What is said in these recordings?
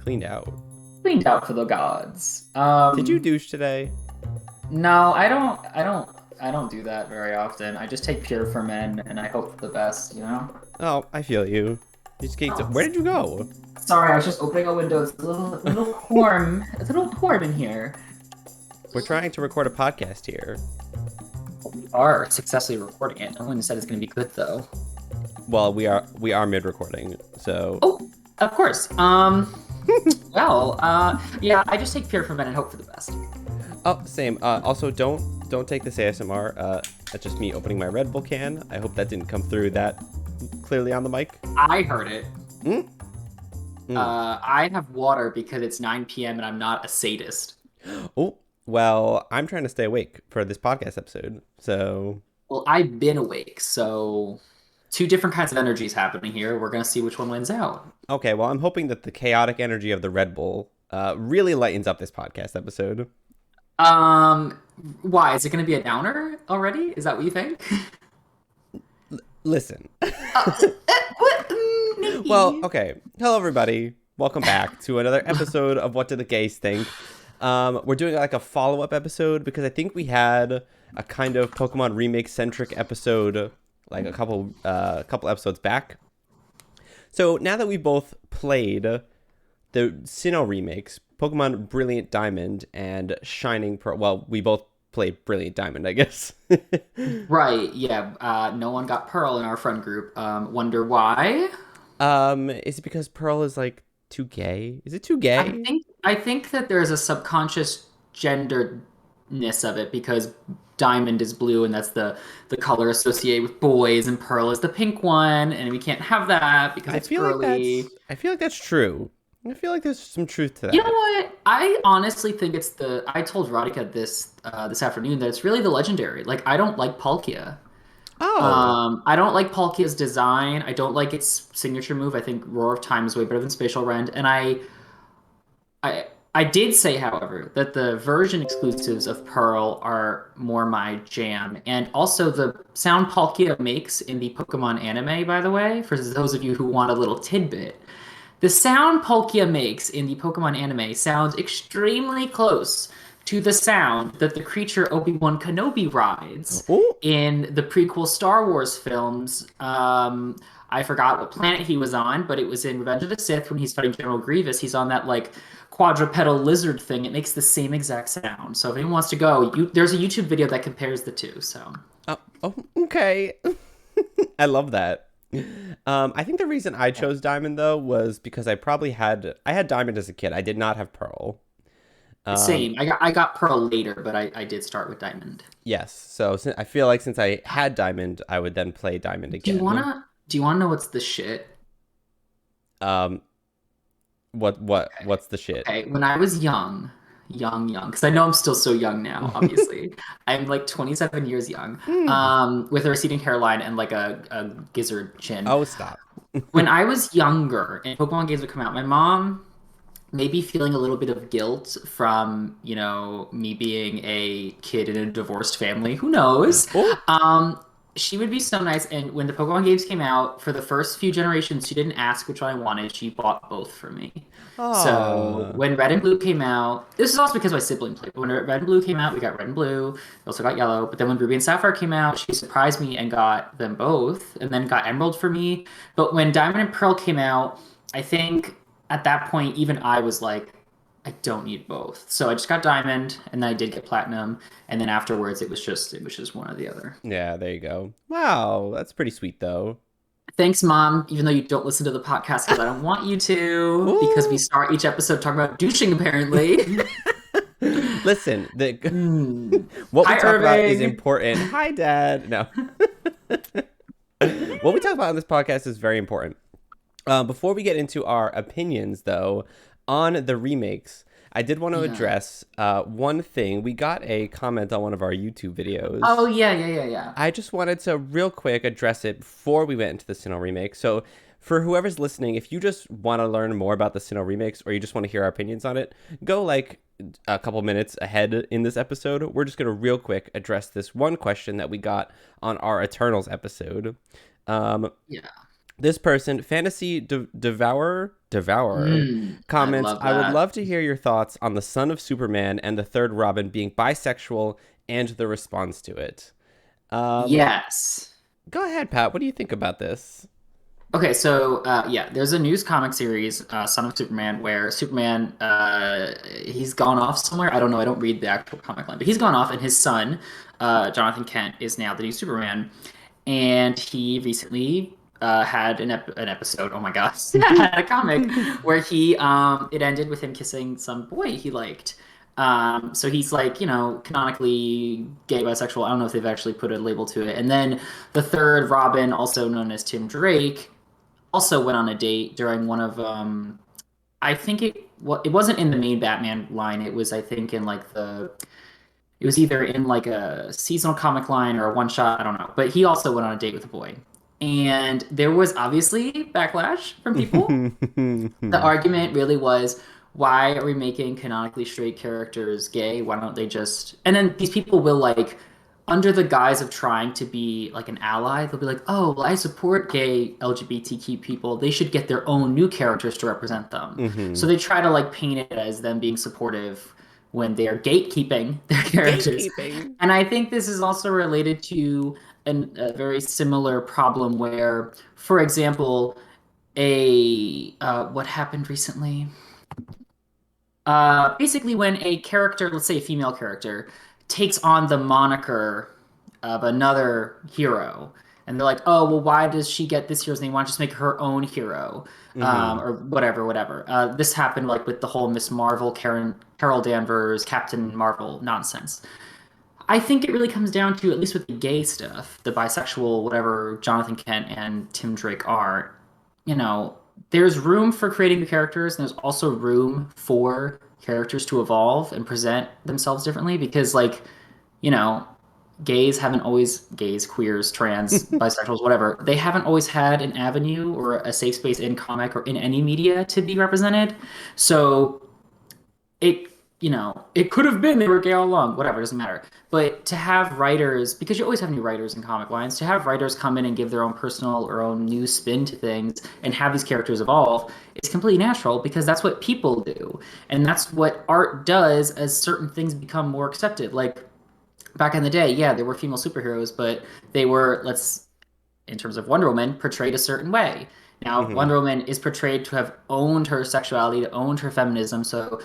cleaned out. Cleaned out for the gods. Did you douche today? No, I don't do that very often. I just take Pure for Men and I hope for the best, you know? Oh, I feel you. You just came to... Oh, Where did you go? sorry, I was just opening a window. It's a little warm in here. We're trying to record a podcast here. We are successfully recording it. No one said it's gonna be good though. Well, we are mid-recording, so... Oh, of course. Yeah, I just take Pure for Men and hope for the best. Oh, same. Also, don't take this ASMR. That's just me opening my Red Bull can. I hope that didn't come through that clearly on the mic. I heard it. Mm? I have water because it's 9 p.m. and I'm not a sadist. Oh, well, I'm trying to stay awake for this podcast episode, so... Well, I've been awake, so two different kinds of energies happening here. We're gonna see which one wins out. Okay, well, I'm hoping that the chaotic energy of the Red Bull really lightens up this podcast episode. Why? Is it gonna be a downer already? Is that what you think? Listen. What? Well, Maybe. okay. Hello, everybody. Welcome back to another episode of What Do the Gays Think? We're doing like a follow-up episode because I think we had a kind of Pokemon remake-centric episode like a couple episodes back. So now that we both played the Sinnoh remakes, Pokemon Brilliant Diamond and Shining Pearl. Well, we both played Brilliant Diamond, I guess. Right, yeah. No one got Pearl in our friend group. Wonder why? Is it because Pearl is like too gay? Is it too gay? I think that there's a subconscious genderedness of it because Diamond is blue and that's the color associated with boys, and Pearl is the pink one, and we can't have that because I it's feel like girly. that's true. I feel like there's some truth to You know that. what? I honestly think it's the. I told Radhika this afternoon that it's really the legendary. Like I don't like Palkia. Oh, I don't like Palkia's design. I don't like its signature move. I think Roar of Time is way better than Spatial Rend. And I did say, however, that the version exclusives of Pearl are more my jam. And also the sound Palkia makes in the Pokemon anime, by the way, for those of you who want a little tidbit. The sound Palkia makes in the Pokemon anime sounds extremely close to the sound that the creature Obi-Wan Kenobi rides oh, in the prequel Star Wars films. I forgot what planet he was on, but it was in Revenge of the Sith when he's fighting General Grievous. He's on that like quadrupedal lizard thing. It makes the same exact sound. So if anyone wants to go, there's a YouTube video that compares the two. So oh, okay. I love that. I think the reason I chose Diamond though was because I had Diamond as a kid. I did not have Pearl. Um, same. I got Pearl later, but I did start with Diamond. yes. So I feel like since I had Diamond, I would then play Diamond Do you again. wanna do you wanna know what's the shit? Um, what's the shit? Okay, when I was young, because I know I'm still so young now, obviously. I'm like 27 years young, Hmm. with a receding hairline and like a gizzard chin. Oh, stop. When I was younger and Pokemon games would come out, my mom maybe feeling a little bit of guilt from, me being a kid in a divorced family. Who knows? Oh, Um, she would be so nice. And when the Pokemon games came out, for the first few generations, she didn't ask which one I wanted. She bought both for me. So oh. when Red and Blue came out, this is also because my sibling played. But when Red and Blue came out, we got Red and Blue. We also got Yellow. But then when Ruby and Sapphire came out, she surprised me and got them both, and then got Emerald for me. But when Diamond and Pearl came out, I think at that point, even I was like, I don't need both. So I just got Diamond, and then I did get Platinum, and then afterwards it was just one or the other. Yeah, there you go. Wow, that's pretty sweet though. Thanks, Mom, even though you don't listen to the podcast because I don't want you to, because we Ooh. start each episode talking about douching, apparently. Listen, the Hmm. what we Hi, talk about is Irving. important. Hi, Dad. No. What we talk about on this podcast is very important. Before we get into our opinions, though, on the remakes, I did want to Yeah. address one thing. We got a comment on one of our YouTube Oh videos. yeah, yeah, yeah, yeah. I just wanted to real quick address it before we went into the Sinnoh remake. So, for whoever's listening, if you just want to learn more about the Sinnoh remakes or you just want to hear our opinions on it, go like a couple minutes ahead in this episode. We're just going to real quick address this one question that we got on our Eternals episode. Um, Yeah. This person, fantasy devourer, I comments, love I would that. love to hear your thoughts on the son of Superman and the third Robin being bisexual and the response to it. Um, Yes. Go ahead, Pat. What do you think about this? Okay, so yeah, there's a news comic series, Son of Superman, where Superman he's gone off somewhere. I don't know. I don't read the actual comic line, but he's gone off, and his son, Jonathan Kent, is now the new Superman. And he recently had an episode. Oh my gosh, had a comic where he it ended with him kissing some boy he liked. So he's like, canonically gay, bisexual. I don't know if they've actually put a label to it. And then the third Robin, also known as Tim Drake, also went on a date during one of I think it wasn't in the main Batman line. It was, I think, in like it was either in like a seasonal comic line or a one shot. I don't know. But he also went on a date with a boy. And there was obviously backlash from people. The argument really was, why are we making canonically straight characters gay? Why don't they just. And then these people will, like, under the guise of trying to be like an ally, they'll be like, oh, well, I support gay LGBTQ people. They should get their own new characters to represent them. So Mm-hmm. they try to like paint it as them being supportive when they are gatekeeping their characters. Gatekeeping. And I think this is also related to a very similar problem where, for example, what happened recently? Basically, when a character, let's say a female character, takes on the moniker of another hero, and they're like, "Oh, well, why does she get this hero's name? Why don't you just make her own hero, Mm-hmm. or whatever, whatever." This happened like with the whole Miss Marvel, Carol Danvers, Captain Marvel nonsense. I think it really comes down to, at least with the gay stuff, the bisexual, whatever Jonathan Kent and Tim Drake are, you know, there's room for creating new characters, and there's also room for characters to evolve and present themselves differently because, like, you know, gays, queers, trans, bisexuals, whatever, they haven't always had an avenue or a safe space in comic or in any media to be represented. So it it could have been they were gay all along, whatever, doesn't matter. But to have writers, because you always have new writers in comic lines, to have writers come in and give their own personal or own new spin to things and have these characters evolve is completely natural, because that's what people do, and that's what art does as certain things become more accepted. Like, back in the day, yeah, there were female superheroes, but they were, let's in terms of Wonder Woman, portrayed a certain way. Now, Mm-hmm. Wonder Woman is portrayed to have owned her sexuality, owned her feminism. So,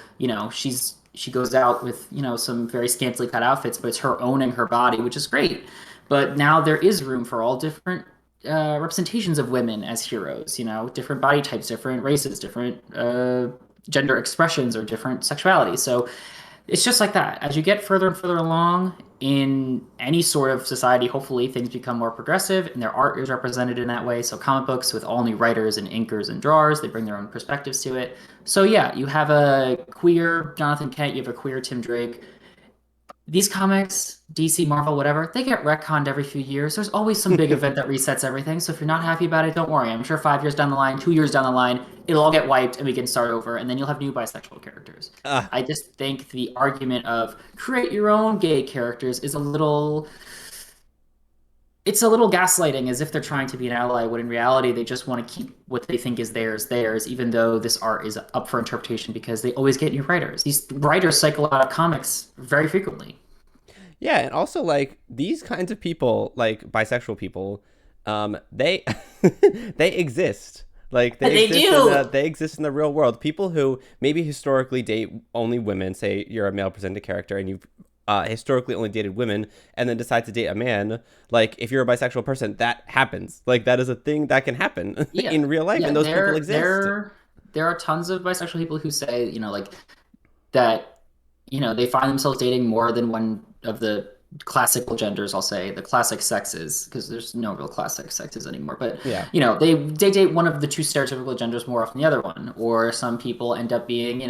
she goes out with, some very scantily cut outfits, but it's her owning her body, which is great. But now there is room for all different representations of women as heroes, different body types, different races, different gender expressions, or different sexuality. So it's just like that. As you get further and further along in any sort of society, hopefully things become more progressive and their art is represented in that way. So comic books with all new writers and inkers and drawers, they bring their own perspectives to it. So yeah, you have a queer Jonathan Kent, you have a queer Tim Drake. These comics, DC, Marvel, whatever, they get retconned every few years. There's always some big event that resets everything. So if you're not happy about it, don't worry. I'm sure 5 years down the line, 2 years down the line, it'll all get wiped and we can start over. And then you'll have new bisexual characters. Ah, I just think the argument of create your own gay characters is it's a little gaslighting, as if they're trying to be an ally, when in reality they just want to keep what they think is theirs, even though this art is up for interpretation because they always get new writers. These writers cycle out of comics very frequently. yeah, and also like these kinds of people, like bisexual people, they they exist. Like And they do. they exist in the real world. People who maybe historically date only women, say you're a male presented character and you've historically only dated women, and then decide to date a man. Like if you're a bisexual person, that happens. Like that is a thing that can happen Yeah, in real life, yeah. and those people There, exist. there, there are tons of bisexual people who say, like, that, they find themselves dating more than one of the classical genders. I'll say the classic sexes, because there's no real classic sexes anymore. But Yeah. they date one of the two stereotypical genders more often than the other one. Or some people end up being,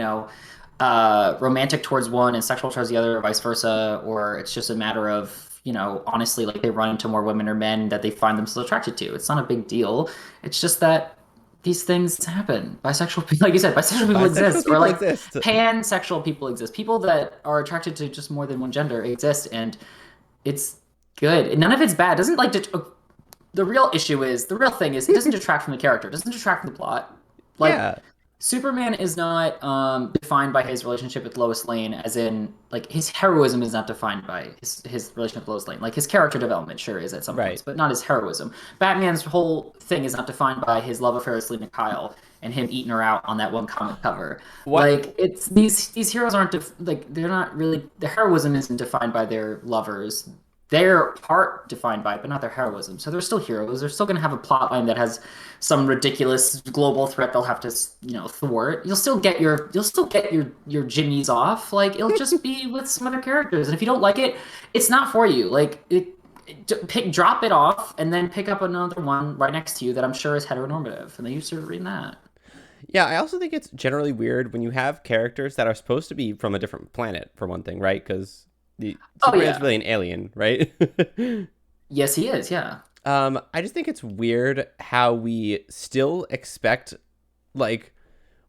romantic towards one and sexual towards the other, or vice versa. Or it's just a matter of, honestly, like, they run into more women or men that they find themselves attracted to. It's not a big deal. It's just that these things happen. Bisexual people, like you said, bisexual people Bisexual exist, or people like exist. pansexual people exist. People that are attracted to just more than one gender exist, and it's good. None of it's bad. Doesn't like the real thing is it doesn't detract from the character, it doesn't detract from the plot. Like Yeah, Superman is not defined by his relationship with Lois Lane, as in like his heroism is not defined by his relationship with Lois Lane. Like his character development sure is at some right. points, but not his heroism. Batman's whole thing is not defined by his love affair with Selina Kyle and him eating her out on that one comic cover. What? Like it's these heroes aren't like they're not really the heroism isn't defined by their lovers. They're part defined by it, but not their heroism. So they're still heroes. They're still going to have a plot line that has some ridiculous global threat they'll have to, thwart. You'll still get your jimmies off. Like it'll just be with some other characters. And if you don't like it, it's not for you. Like drop it off and then pick up another one right next to you that I'm sure is heteronormative, and then you start reading that. Yeah, I also think it's generally weird when you have characters that are supposed to be from a different planet, for one thing, right? Because the Oh Superman's yeah, really an alien, right? yes he is. Yeah. I just think it's weird how we still expect, like,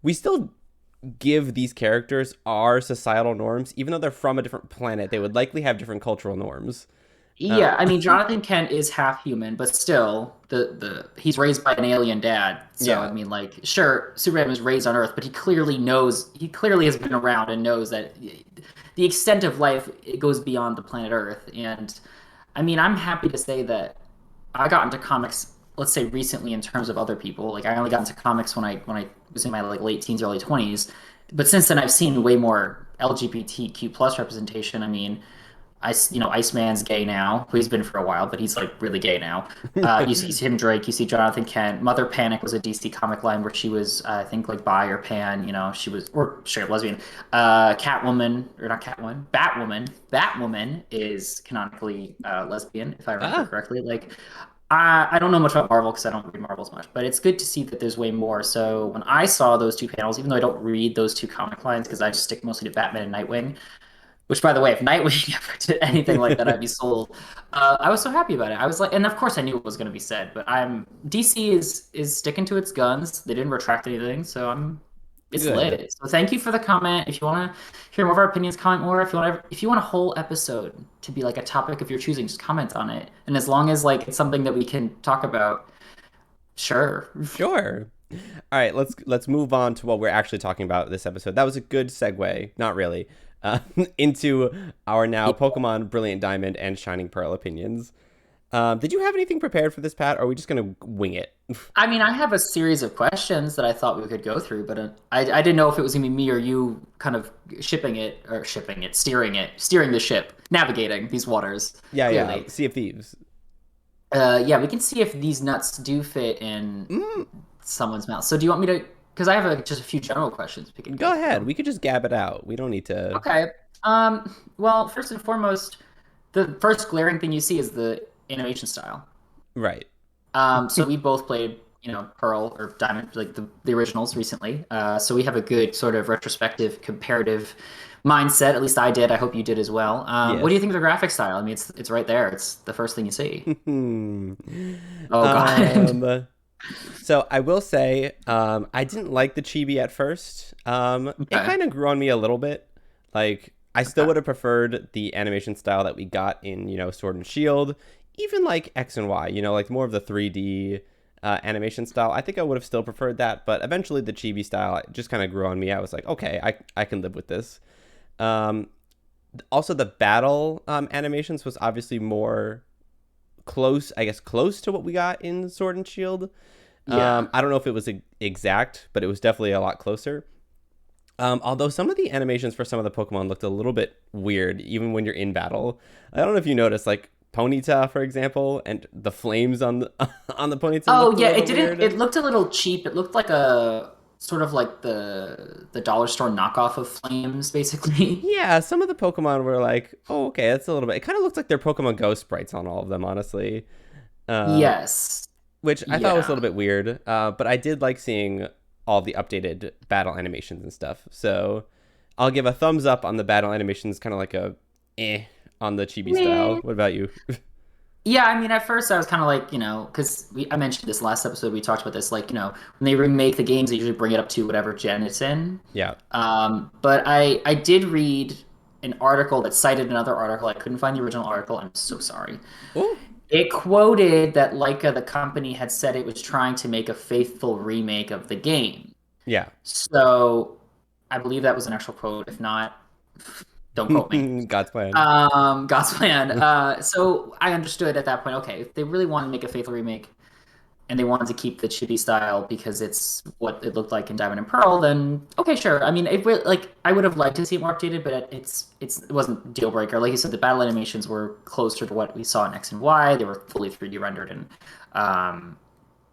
we still give these characters our societal norms, even though they're from a different planet. They would likely have different cultural norms. Uh, Yeah, I mean Jonathan Kent is half human, but still the he's raised by an alien dad. So I yeah, mean like sure, Superman was raised on Earth, but he clearly has been around and knows that the extent of life it goes beyond the planet Earth. And I mean I'm happy to say that I got into comics, let's say recently in terms of other people. Like I only got into comics when I was in my like late teens, early 20s. But since then I've seen way more LGBTQ plus representation. I mean, Iceman's gay now. Well, he's been for a while, but he's like really gay now. You see Tim Drake, you see Jonathan Kent. Mother Panic was a DC comic line where she was, I think, like bi or pan. She was or straight up lesbian. Catwoman or not Catwoman, Batwoman. Batwoman is canonically lesbian, if I remember ah, correctly. Like, I don't know much about Marvel because I don't read Marvels much, but it's good to see that there's way more. So when I saw those two panels, even though I don't read those two comic lines because I just stick mostly to Batman and Nightwing, which, by the way, if Nightwing ever did anything like that, I'd be sold. I was so happy about it. I was like, and of course, I knew it was going to be said, but DC is sticking to its guns. They didn't retract anything, so it's good. lit. So thank you for the comment. If you want to hear more of our opinions, comment more. If you want a whole episode to be like a topic of your choosing, just comment on it. And as long as like it's something that we can talk about, sure. Sure. All right, let's move on to what we're actually talking about this episode. That was a good segue, not really, uh, into our now Pokemon Brilliant Diamond and Shining Pearl opinions. Did you have anything prepared for this, Pat, or are we just gonna wing it? I mean, I have a series of questions that I thought we could go through, but I didn't know if it was gonna be me or you kind of steering the ship, navigating these waters. Yeah, yeah. Clearly, Sea of Thieves. yeah, we can see if these nuts do fit in Mm, someone's mouth. So, do you want me to? Because I have just a few general questions we can go go ahead. through. We could just gab it out. We don't need to. Okay. Well, first and foremost, the first glaring thing you see is the animation style. Right. So we both played, Pearl or Diamond, like the originals recently. So we have a good sort of retrospective, comparative mindset. At least I did. I hope you did as well. What do you Yes. think of the graphic style? I mean, it's right there. It's the first thing you see. Hmm. Oh God. um. So I will say, I didn't like the chibi at first. It Okay. kind of grew on me a little bit. Like, I still Okay. would have preferred the animation style that we got in, Sword and Shield, even like X and Y, like more of the 3D animation style. I think I would have still preferred that, but eventually the chibi style just kind of grew on me. I was like, okay, I can live with this. Um, Also, the battle animations was obviously more close, I guess, close to what we got in Sword and Shield. Yeah. I don't know if it was exact, but it was definitely a lot closer. Although some of the animations for some of the Pokemon looked a little bit weird, even when you're in battle. I don't know if you noticed, like Ponyta, for example, and the flames on the on the Ponyta Oh looked a yeah. little It didn't. weird. It looked a little cheap. It looked like a sort of like the dollar store knockoff of Flames, basically. Yeah, some of the Pokemon were like, oh, okay, that's a little bit. It kind of looks like they're Pokemon Go sprites on all of them, honestly. Uh, Yes. which I thought was a Yeah. little bit weird. But I did like seeing all the updated battle animations and stuff. So I'll give a thumbs up on the battle animations, kind of like a on the chibi style. Meh. What about you? Yeah, I mean, at first I was kind of like, because I mentioned this last episode, we talked about this, like, when they remake the games, they usually bring it up to whatever gen it's in. Yeah. But I did read an article that cited another article. I couldn't find the original article. I'm so sorry. Oh. It quoted that Leica, the company, had said it was trying to make a faithful remake of the game. Yeah. So I believe that was an actual quote. If not, don't quote me. God's plan. God's plan. So I understood at that point, okay, if they really want to make a faithful remake and they wanted to keep the chibi style because it's what it looked like in Diamond and Pearl, then okay, sure. I mean, it really, like I would have liked to see it more updated, but it wasn't deal breaker. Like you said, the battle animations were closer to what we saw in X and Y. They were fully 3D rendered, and um,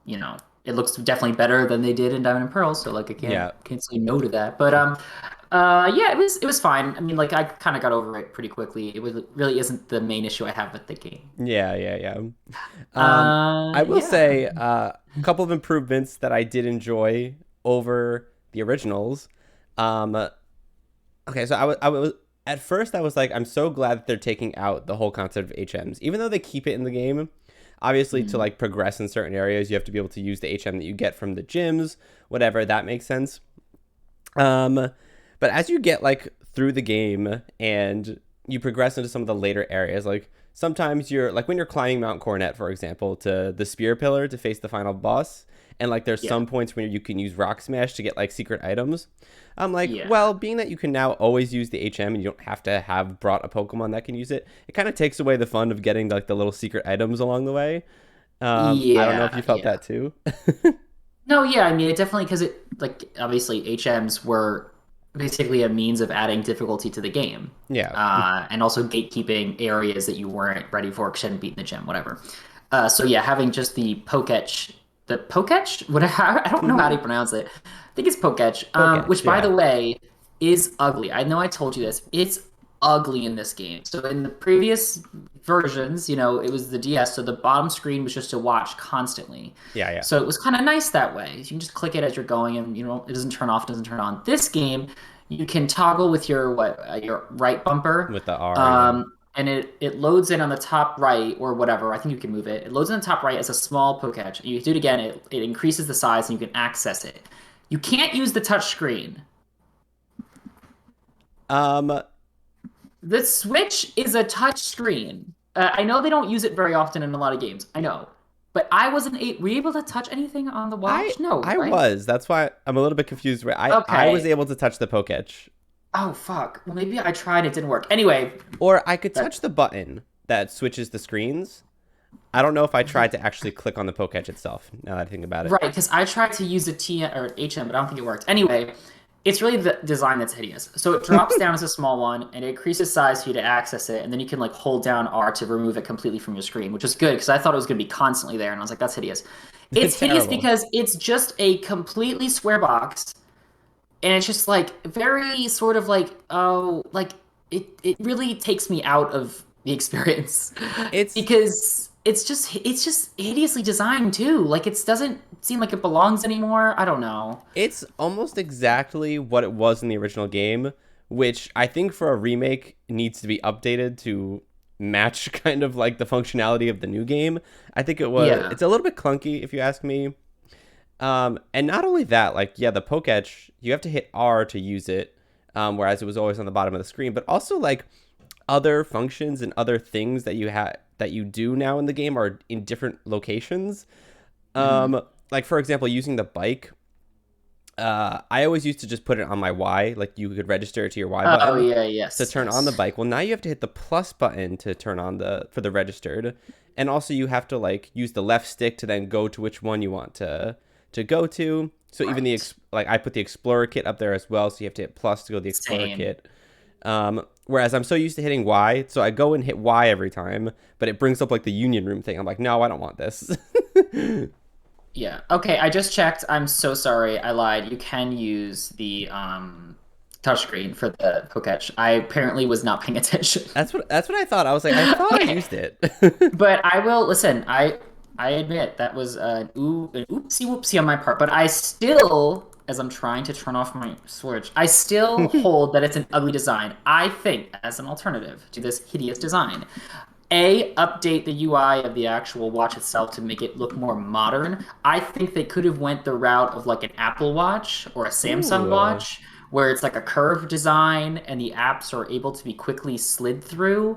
you know, it looks definitely better than they did in Diamond and Pearl. So like I Yeah. can't say no to that. But yeah, it was fine. I mean, like I kind of got over it pretty quickly. It really isn't the main issue I have with the game. Yeah, yeah, yeah. I will Yeah. say a couple of improvements that I did enjoy over the originals. Um, okay, so I was at first I was like, I'm so glad that they're taking out the whole concept of HMs, even though they keep it in the game. Obviously, to Mm. like progress in certain areas, you have to be able to use the HM that you get from the gyms, whatever that makes sense. Um, but as you get like through the game and you progress into some of the later areas, like sometimes you're like when you're climbing Mount Coronet, for example, to the spear pillar to face the final boss, and like there's Yeah. some points where you can use Rock Smash to get like secret items. I'm like, Yeah. well, being that you can now always use the HM and you don't have to have brought a Pokemon that can use it, it kind of takes away the fun of getting like the little secret items along the way. I don't know if you Yeah. felt Yeah. that too. No, yeah, I mean, it definitely because it like obviously HMs were basically a means of adding difficulty to the game, Yeah. and also gatekeeping areas that you weren't ready for because you hadn't beaten the gym, whatever. So yeah, having just the Poketch, what I don't know how to pronounce it. I think it's Poketch, Poketch, which by yeah. the way is ugly. I know I told you this. It's ugly in this game. So in the previous versions, it was the DS, so the bottom screen was just to watch constantly. Yeah, yeah. So it was kind of nice that way. You can just click it as you're going, and it doesn't turn off, doesn't turn on. This game, you can toggle with your right bumper, With the R, yeah. and it loads in on the top right or whatever. I think you can move it. It loads in the top right as a small Poketch. You do it again, it increases the size, and you can access it. You can't use the touch screen. Um, The Switch is a touch screen. I know they don't use it very often in a lot of games. I know, but I wasn't. Were you able to touch anything on the I watch? No, I right? was. That's why I'm a little bit confused. I was Okay. able to touch the Poketch, Oh fuck. Well, maybe I tried. It didn't work. Anyway, or I could that touch the button that switches the screens. I don't know if I tried to actually click on the Poketch itself. Now that I think about it. right because I tried to use a T or HM, but I don't think it worked. Anyway, it's really the design that's hideous. So it drops down as a small one, and it increases size for you to access it, and then you can like hold down R to remove it completely from your screen, which is good because I thought it was going to be constantly there, and I was like, that's hideous. It's hideous Terrible. because it's just a completely square box, and it's just like very sort of like like it really takes me out of the experience It's because it's just hideously designed too. Like it doesn't seem like it belongs anymore. I don't know. it's almost exactly what it was in the original game, which I think for a remake needs to be updated to match kind of like the functionality of the new game. I think Yeah. it's a little bit clunky if you ask me. And not only that, like, yeah, the Poketch, you have to hit R to use it, whereas it was always on the bottom of the screen. But also, like, other functions and other things that you do now in the game are in different locations. Hmm. Like for example, using the bike. I always used to just put it on my Y, like you could register it to your Y Oh button yeah, to yes, turn on the yes. bike. Well, now you have to hit the plus button to turn on for the registered, and also you have to like use the left stick to then go to which one you want to go to. So even Right. like I put the Explorer kit up there as well, so you have to hit plus to go to the Explorer Same. kit. Whereas I'm so used to hitting Y, so I go and hit Y every time, but it brings up like the Union Room thing. I'm like, no, I don't want this. Yeah. Okay, I just checked. I'm so sorry. I lied. You can use the touchscreen for the Poketch. I apparently was not paying attention. That's what I thought. I was like, I thought I Okay. used it. But I will listen. I admit that was an oopsie whoopsie on my part. But I still, as I'm trying to turn off my Switch, I still hold that it's an ugly design. I think, as an alternative to this hideous design, update the UI of the actual watch itself to make it look more modern. I think they could have went the route of like an Apple Watch or a Samsung Ooh. Watch, where it's like a curved design and the apps are able to be quickly slid through.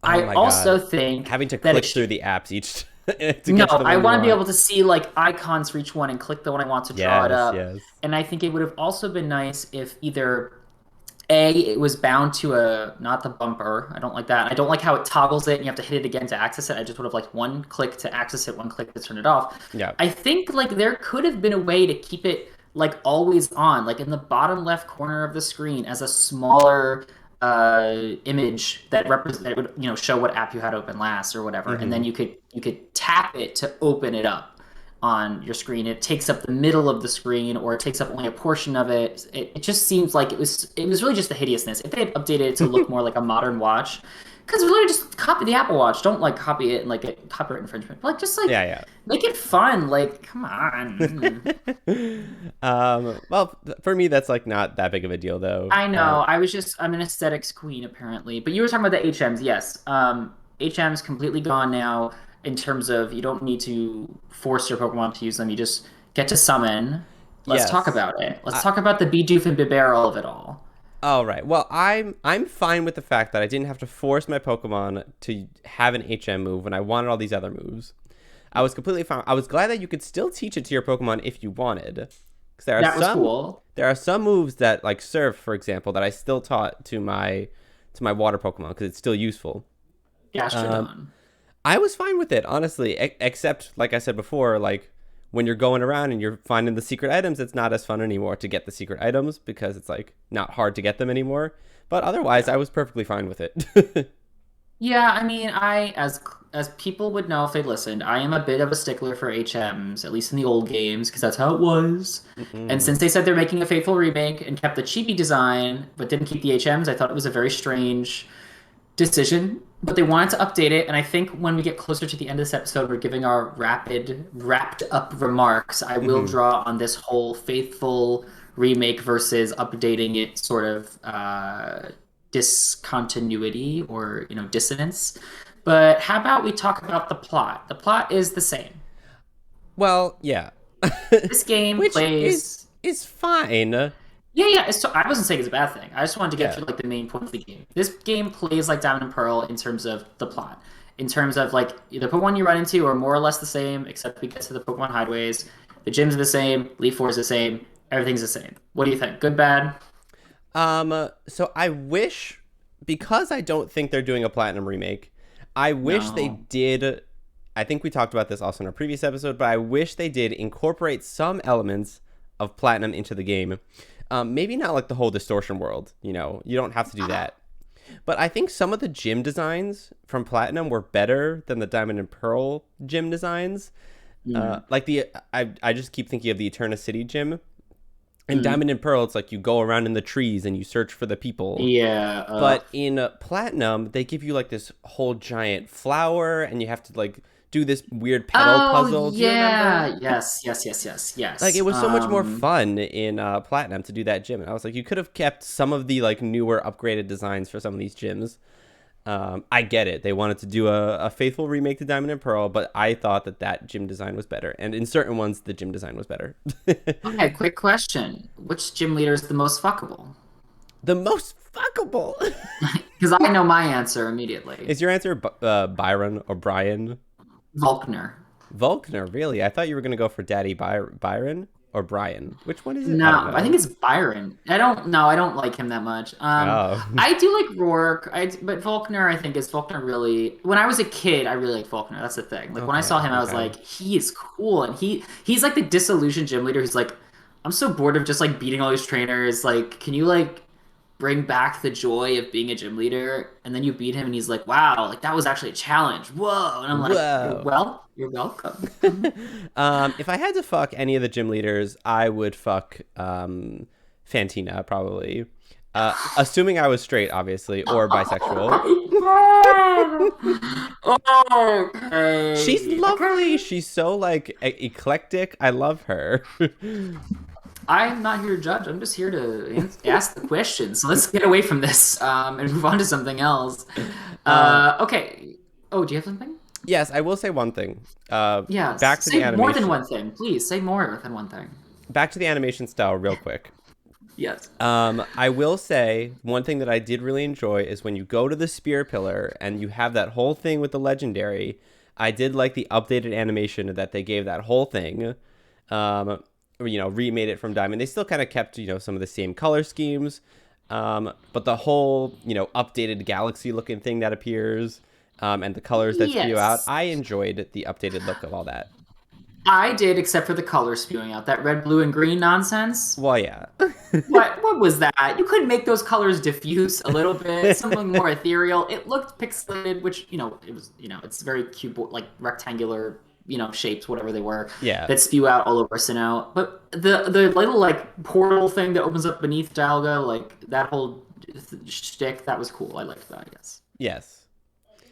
Oh I my also god, think having to that click through the apps each to no, get to the I one you want to be want. able to see like icons for each one and click the one I want to draw it Yes, up. yes. And I think it would have also been nice if either A, it was bound to a not the bumper. I don't like that. I don't like how it toggles it and you have to hit it again to access it. I just would have liked one click to access it, one click to turn it off. Yeah. I think like there could have been a way to keep it like always on, like in the bottom left corner of the screen as a smaller image that represent that would show what app you had open last or whatever, and then Mm-hmm. you could tap it to open it up on your screen. It takes up the middle of the screen, or it takes up only a portion of it. It just seems like it was really just the hideousness. If they had updated it to look more like a modern watch, because literally just copy the Apple Watch. Don't like copy it and like get copyright infringement. Like just like Yeah, make it fun. Like come on. yeah. Well, for me, that's like not that big of a deal, though. I know. I'm an aesthetics queen apparently. But you were talking about the HMs. Yes. HMs completely gone now in terms of you don't need to force your Pokemon to use them. You just get to summon. Let's talk Yes. about it. Let's talk about the Bidoof and Bibarel of it all. All right. Well, I'm fine with the fact that I didn't have to force my Pokemon to have an HM move when I wanted all these other moves. I was completely fine. I was glad that you could still teach it to your Pokemon if you wanted, because That was cool. there are some moves that like Surf, for example, that I still taught to my water Pokemon because it's still useful. Gastrodon. I was fine with it, honestly, except like I said before, like when you're going around and you're finding the secret items, it's not as fun anymore to get the secret items because it's like not hard to get them anymore. But otherwise, I was perfectly fine with it. Yeah, I mean, as people would know if they listened, I am a bit of a stickler for HMs, at least in the old games, because that's how it was. And Mm-mm. since they said they're making a faithful remake and kept the chibi design but didn't keep the HMs, I thought it was a very strange decision. But they wanted to update it, and I think when we get closer to the end of this episode, we're giving our wrapped up remarks. I will Mm-hmm. draw on this whole faithful remake versus updating it sort of discontinuity or dissonance. But how about we talk about the plot? The plot is the same. Well, yeah, This game which plays. is fine. Yeah. So I wasn't saying it's a bad thing. I just wanted to get Yeah. through like the main points of the game. This game plays like Diamond and Pearl in terms of the plot. In terms of like the Pokemon you run into are more or less the same, except we get to the Pokemon hideaways. The gyms are the same. Leaf Four is the same. Everything's the same. What do you think? Good, bad? So I wish, because I don't think they're doing a Platinum remake, I wish they No. did. I think we talked about this also in our previous episode, but I wish they did incorporate some elements of Platinum into the game. Maybe not like the whole distortion world, you don't have to do that. But I think some of the gym designs from Platinum were better than the Diamond and Pearl gym designs. Mm. Like I just keep thinking of the Eterna City gym. In Mm. Diamond and Pearl, it's like you go around in the trees and you search for the people. Yeah. But in Platinum, they give you like this whole giant flower, and you have to like do this weird petal Oh puzzle. Do you remember? yeah. Yes. Like Yes. it was so much more fun in Platinum to do that gym. And I was like, you could have kept some of the like newer, upgraded designs for some of these gyms. I get it. They wanted to do a faithful remake to Diamond and Pearl, but I thought that gym design was better. And in certain ones, the gym design was better. Okay, quick question. Which gym leader is the most fuckable? The most fuckable. Because I know my answer immediately. Is your answer Byron or Brian? Volkner. Volkner, really? I thought you were going to go for Daddy Byron or Brian. Which one is it? I don't No, I think know. it's Byron. I don't know. I don't like him that much. Oh. I do like Rourke. But Volkner, I think is Volkner really. When I was a kid, I really liked Volkner. That's the thing. Like when I saw Okay, him, I was okay. like, he is cool, and he's like the disillusioned gym leader who's like, I'm so bored of just like beating all these trainers. Like, can you like bring back the joy of being a gym leader? And then you beat him, and he's like, wow, like that was actually a challenge. Whoa! And I'm like, Whoa. you're welcome. If I had to fuck any of the gym leaders, I would fuck Fantina, probably. Assuming I was straight, obviously, or bisexual. She's Okay. lovely. Okay. She's so like eclectic. I love her. I'm not here to judge. I'm just here to ask the questions. So let's get away from this and move on to something else. um, Okay. Oh, do you have something? yes, I will say one thing. Yes. Back to the Say more than animation. one thing, please. Say more than one thing. Back to the animation style, real quick. Yes. I will say one thing that I did really enjoy is when you go to the spear pillar and you have that whole thing with the legendary. I did like the updated animation that they gave that whole thing. Remade it from Diamond. They still kind of kept, some of the same color schemes. But the whole, updated galaxy looking thing that appears, and the colors that spew out, Yes. I enjoyed the updated look of all that. I did, except for the color spewing out. That red, blue, and green nonsense. Well, yeah. What was that? You could make those colors diffuse a little bit, something more ethereal. It looked pixelated, which, it was, it's very cute, like rectangular, shapes, whatever they were, Yeah. that spew out all over Sinnoh. But the little like portal thing that opens up beneath Dialga, like that whole shtick, that was cool. I liked that, I guess. Yes.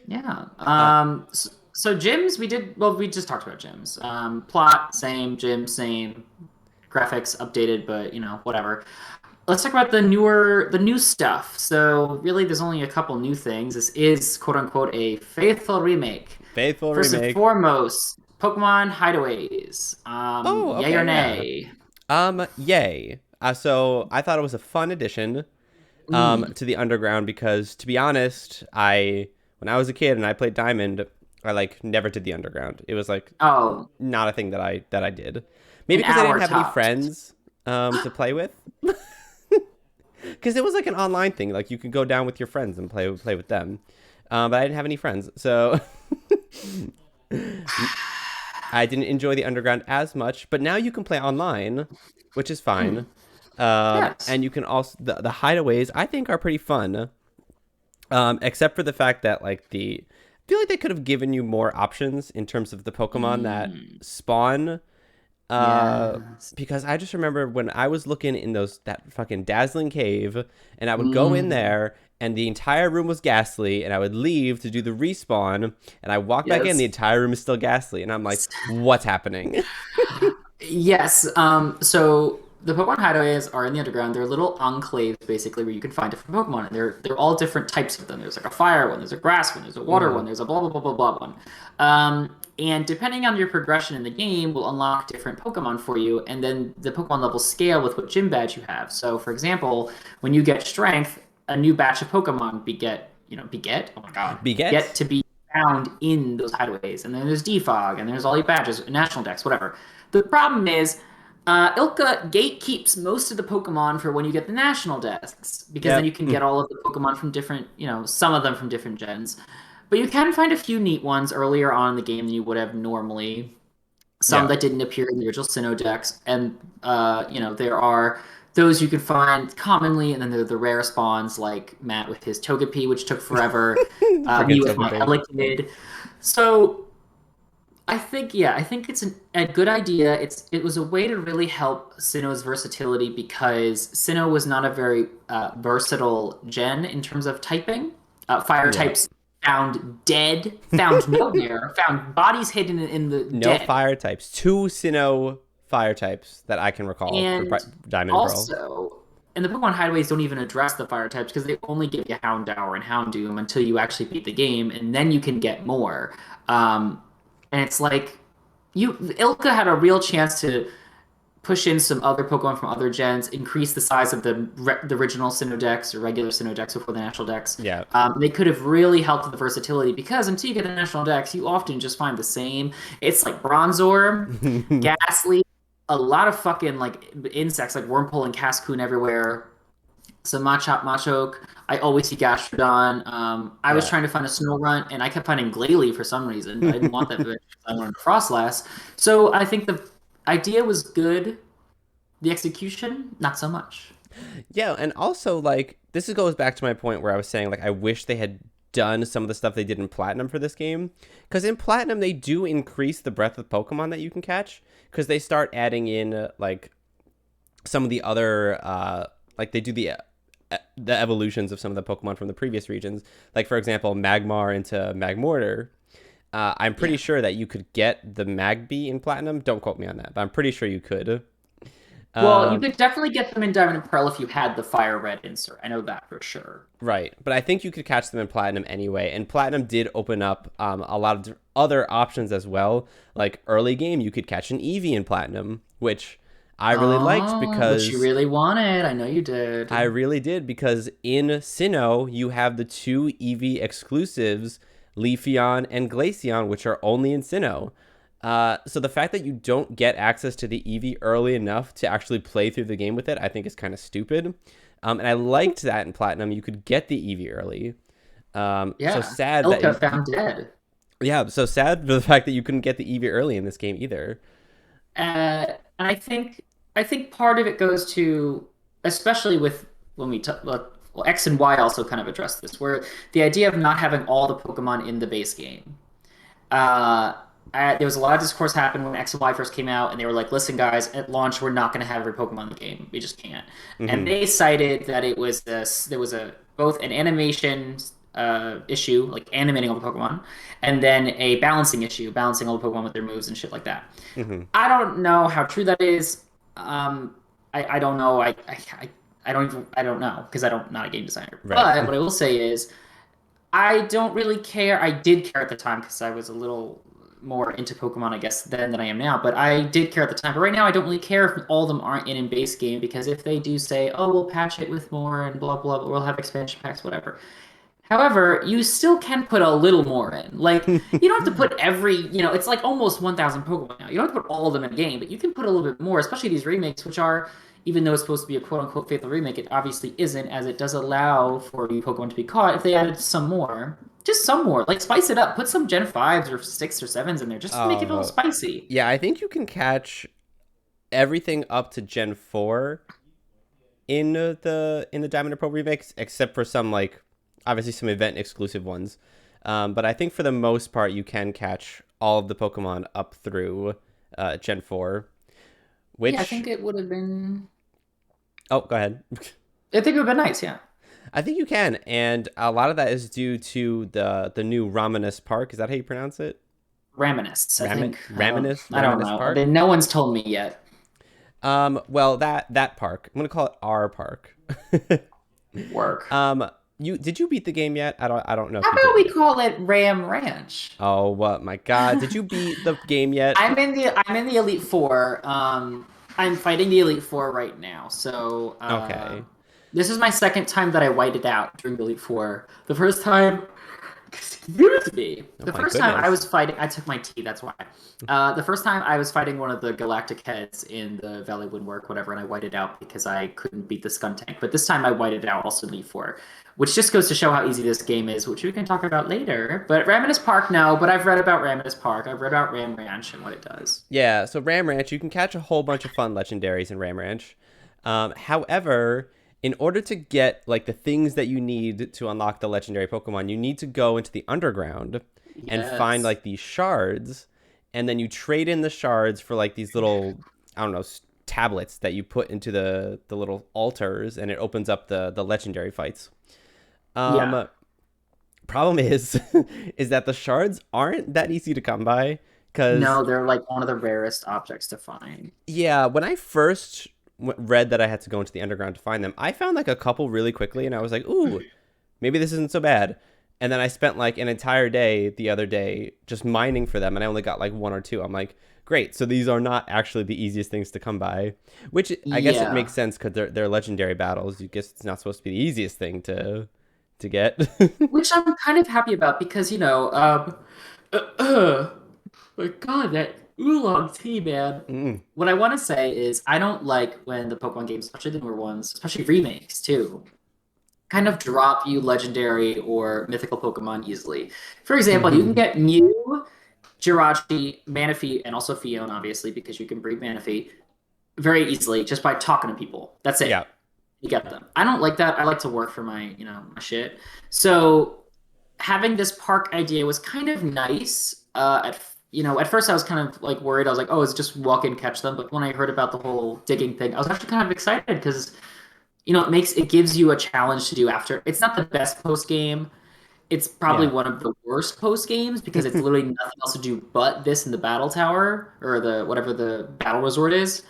Yeah. Uh, So gyms, we just talked about gyms. Plot, same, gym, same. Graphics updated, but whatever. Let's talk about the new stuff. So really, there's only a couple new things. This is quote unquote a faithful remake. Faithful First and remake. foremost, Pokemon Hideaways. Oh, Yay or okay, yeah. nay? Yay. So I thought it was a fun addition Mm, to the underground because, to be honest, when I was a kid and I played Diamond, I like never did the underground. It was like oh, not a thing that I did. Maybe an because I didn't hour have any tops. friends to play with. Because it was like an online thing. Like you could go down with your friends and play with them. But I didn't have any friends, so I didn't enjoy the underground as much. But now you can play online, which is fine. Mm, yes. And you can also the hideaways I think are pretty fun. Except for the fact that I feel like they could have given you more options in terms of the Pokemon that Mm, spawn. yes. Because I just remember when I was looking in that fucking dazzling cave, and I would go in Mm, there, and the entire room was ghastly, and I would leave to do the respawn, and I walk back in, the yes. entire room is still ghastly, and I'm like, what's happening? Yes. So the Pokemon hideaways are in the underground. They're little enclaves, basically, where you can find different Pokemon. And they're all different types of them. There's like a fire one, there's a grass one, there's a water Hmm. one, there's a blah blah blah blah blah one. And depending on your progression in the game, will unlock different Pokemon for you, and then the Pokemon levels scale with what gym badge you have. So, for example, when you get Strength, a new batch of Pokemon beget. Oh my God, get Beget? to be found in those hideaways. And then there's Defog, and there's all your badges, National Dex, whatever. The problem is, Ilka gatekeeps most of the Pokemon for when you get the National Dex, because then you Yep. can get all of the Pokemon from different, some of them from different gens. But you can find a few neat ones earlier on in the game than you would have normally. Some Yeah. that didn't appear in the original Sinnoh Dex, and there are those you can find commonly, and then there are the rare spawns like Matt with his Togepi, which took forever. Me Freaking with my Togepi. Elekid. So I think it's a good idea. It was a way to really help Sinnoh's versatility because Sinnoh was not a very versatile gen in terms of typing. Fire Yeah. types found dead, found nowhere, found bodies hidden in the No dead, fire types. Two Sinnoh fire types that I can recall for and Diamond and Pearl. also. And the Pokemon Hideaways don't even address the fire types because they only give you Houndour and Houndoom until you actually beat the game, and then you can get more. Um, and it's like Ilka had a real chance to push in some other Pokemon from other gens, increase the size of the original Sinnoh Dex or regular Sinnoh Dex before the National Dex. Yeah. They could have really helped with the versatility because until you get the National Dex, you often just find the same. It's like Bronzor, Ghastly, a lot of fucking like insects like Wurmple and Cascoon everywhere. Some Machop, Machoke. I always see Gastrodon. I was Yeah. trying to find a Snorunt, and I kept finding Glalie for some reason, but I didn't want that bitch. I wanted a Frostlass. So I think the idea was good. The execution, not so much. Yeah, and also this goes back to my point where I was saying I wish they had done some of the stuff they did in Platinum for this game, because in Platinum they do increase the breadth of Pokemon that you can catch, because they start adding in some of the other they do the evolutions of some of the Pokemon from the previous regions, like for example Magmar into Magmortar. I'm pretty Yeah. sure that you could get the Magby in Platinum. Don't quote me on that, but I'm pretty sure you could. Well, you Um, could definitely get them in Diamond and Pearl if you had the Fire Red insert. I know that for sure. Right, but I think you could catch them in Platinum anyway, and Platinum did open up a lot of other options as well. Like early game, you could catch an Eevee in Platinum, which I really liked Oh, which you because really wanted. I know you did. I really did because in Sinnoh you have the two Eevee exclusives, Leafeon and Glaceon, which are only in Sinnoh. So the fact that you don't get access to the Eevee early enough to actually play through the game with it, I think is kind of stupid. And I liked that in Platinum you could get the Eevee early. So Yeah. sad that Elka found dead. yeah, so sad for the fact that you couldn't get the Eevee early in this game either. And I think part of it goes to, especially with when we talk, well, X and Y also kind of address this, where the idea of not having all the Pokemon in the base game. Uh, there was a lot of discourse happened when X and Y first came out, and they were like, "Listen, guys, at launch, we're not going to have every Pokemon in the game. We just can't." And Hmm. they cited that it was this. There was a both an animation issue, like animating all the Pokemon, and then a balancing issue, balancing all the Pokemon with their moves and shit like that. Hmm. I don't know how true that is. I don't know. I don't know because I don't not a game designer. Right. But what I will say is I don't really care. I did care at the time because I was a little more into Pokemon, I guess, then than I am now. But I did care at the time. But right now, I don't really care if all of them aren't in base game because if they do say, "Oh, we'll patch it with more and blah blah, blah we'll have expansion packs, whatever." However, you still can put a little more in. Like, you don't have to put it's like almost 1,000 Pokemon now. You don't have to put all of them in a game, but you can put a little bit more, especially these remakes, which are, even though it's supposed to be a quote unquote faithful remake, it obviously isn't, as it does allow for new Pokemon to be caught. If they added some more, just some more, like spice it up, put some Gen 5s or 6s or 7s in there just to make it a little Oh, spicy. yeah, I think you can catch everything up to Gen 4 in the Diamond and Pearl remix, except for some like obviously some event exclusive ones. But I think for the most part you can catch all of the Pokemon up through Gen 4, Yeah, I which think it would have been. oh, go ahead. I think it would have been nice, yeah. I think you can, and a lot of that is due to the new Raminus Park. Is that how you pronounce it? Raminists, I think. I don't Raminus know. Park. No one's told me yet. Well, that park. I'm gonna call it our park. Work. um, did you beat the game yet? I don't know if How you about did. we call it Ram Ranch? Oh, what my God! Did you beat the game yet? I'm in the Elite Four. I'm fighting the Elite Four right now. So Okay. this is my second time that I whited out during the Elite Four. The first time, excuse me. Oh The my first time I goodness. was fighting, I took my tea. That's why. The first time I was fighting one of the Galactic heads in the Valley Windwork, whatever, and I whited out because I couldn't beat the Skuntank. But this time I whited out also in Elite Four, which just goes to show how easy this game is, which we can talk about later. But Raminus Park, no. But I've read about Raminus Park. I've read about Ram Ranch and what it does. Yeah. So Ram Ranch, you can catch a whole bunch of fun legendaries in Ram Ranch. However, in order to get like the things that you need to unlock the legendary Pokemon, you need to go into the underground and find Yes. like these shards, and then you trade in the shards for like these little, I don't know, tablets that you put into the little altars, and it opens up the legendary fights. Yeah. Um, Problem is, is that the shards aren't that easy to come by, because No, they're like one of the rarest objects to find. yeah, when I first read that I had to go into the underground to find them, I found like a couple really quickly, and I was like, ooh, maybe this isn't so bad. And then I spent like an entire day the other day just mining for them, and I only got like one or two. I'm like, great, so these are not actually the easiest things to come by, which I guess it makes Yeah. sense because they're legendary battles. You guess it's not supposed to be the easiest thing to get. Which I'm kind of happy about because, my God, that oolong tea, man. Mm. What I want to say is I don't like when the Pokemon games, especially the newer ones, especially remakes too, kind of drop you legendary or mythical Pokemon easily. For example, you can get Mew, Jirachi, Manaphy, and also Fion, obviously, because you can breed Manaphy very easily just by talking to people. That's Yeah. it. You get them. I don't like that. I like to work for my shit. So having this park idea was kind of nice. At first I was kind of like worried. I was like, oh, it's just walk in, catch them. But when I heard about the whole digging thing, I was actually kind of excited because it gives you a challenge to do after. It's not the best post game. It's probably Yeah. one of the worst post games because it's literally nothing else to do but this in the battle tower or the whatever the battle resort is,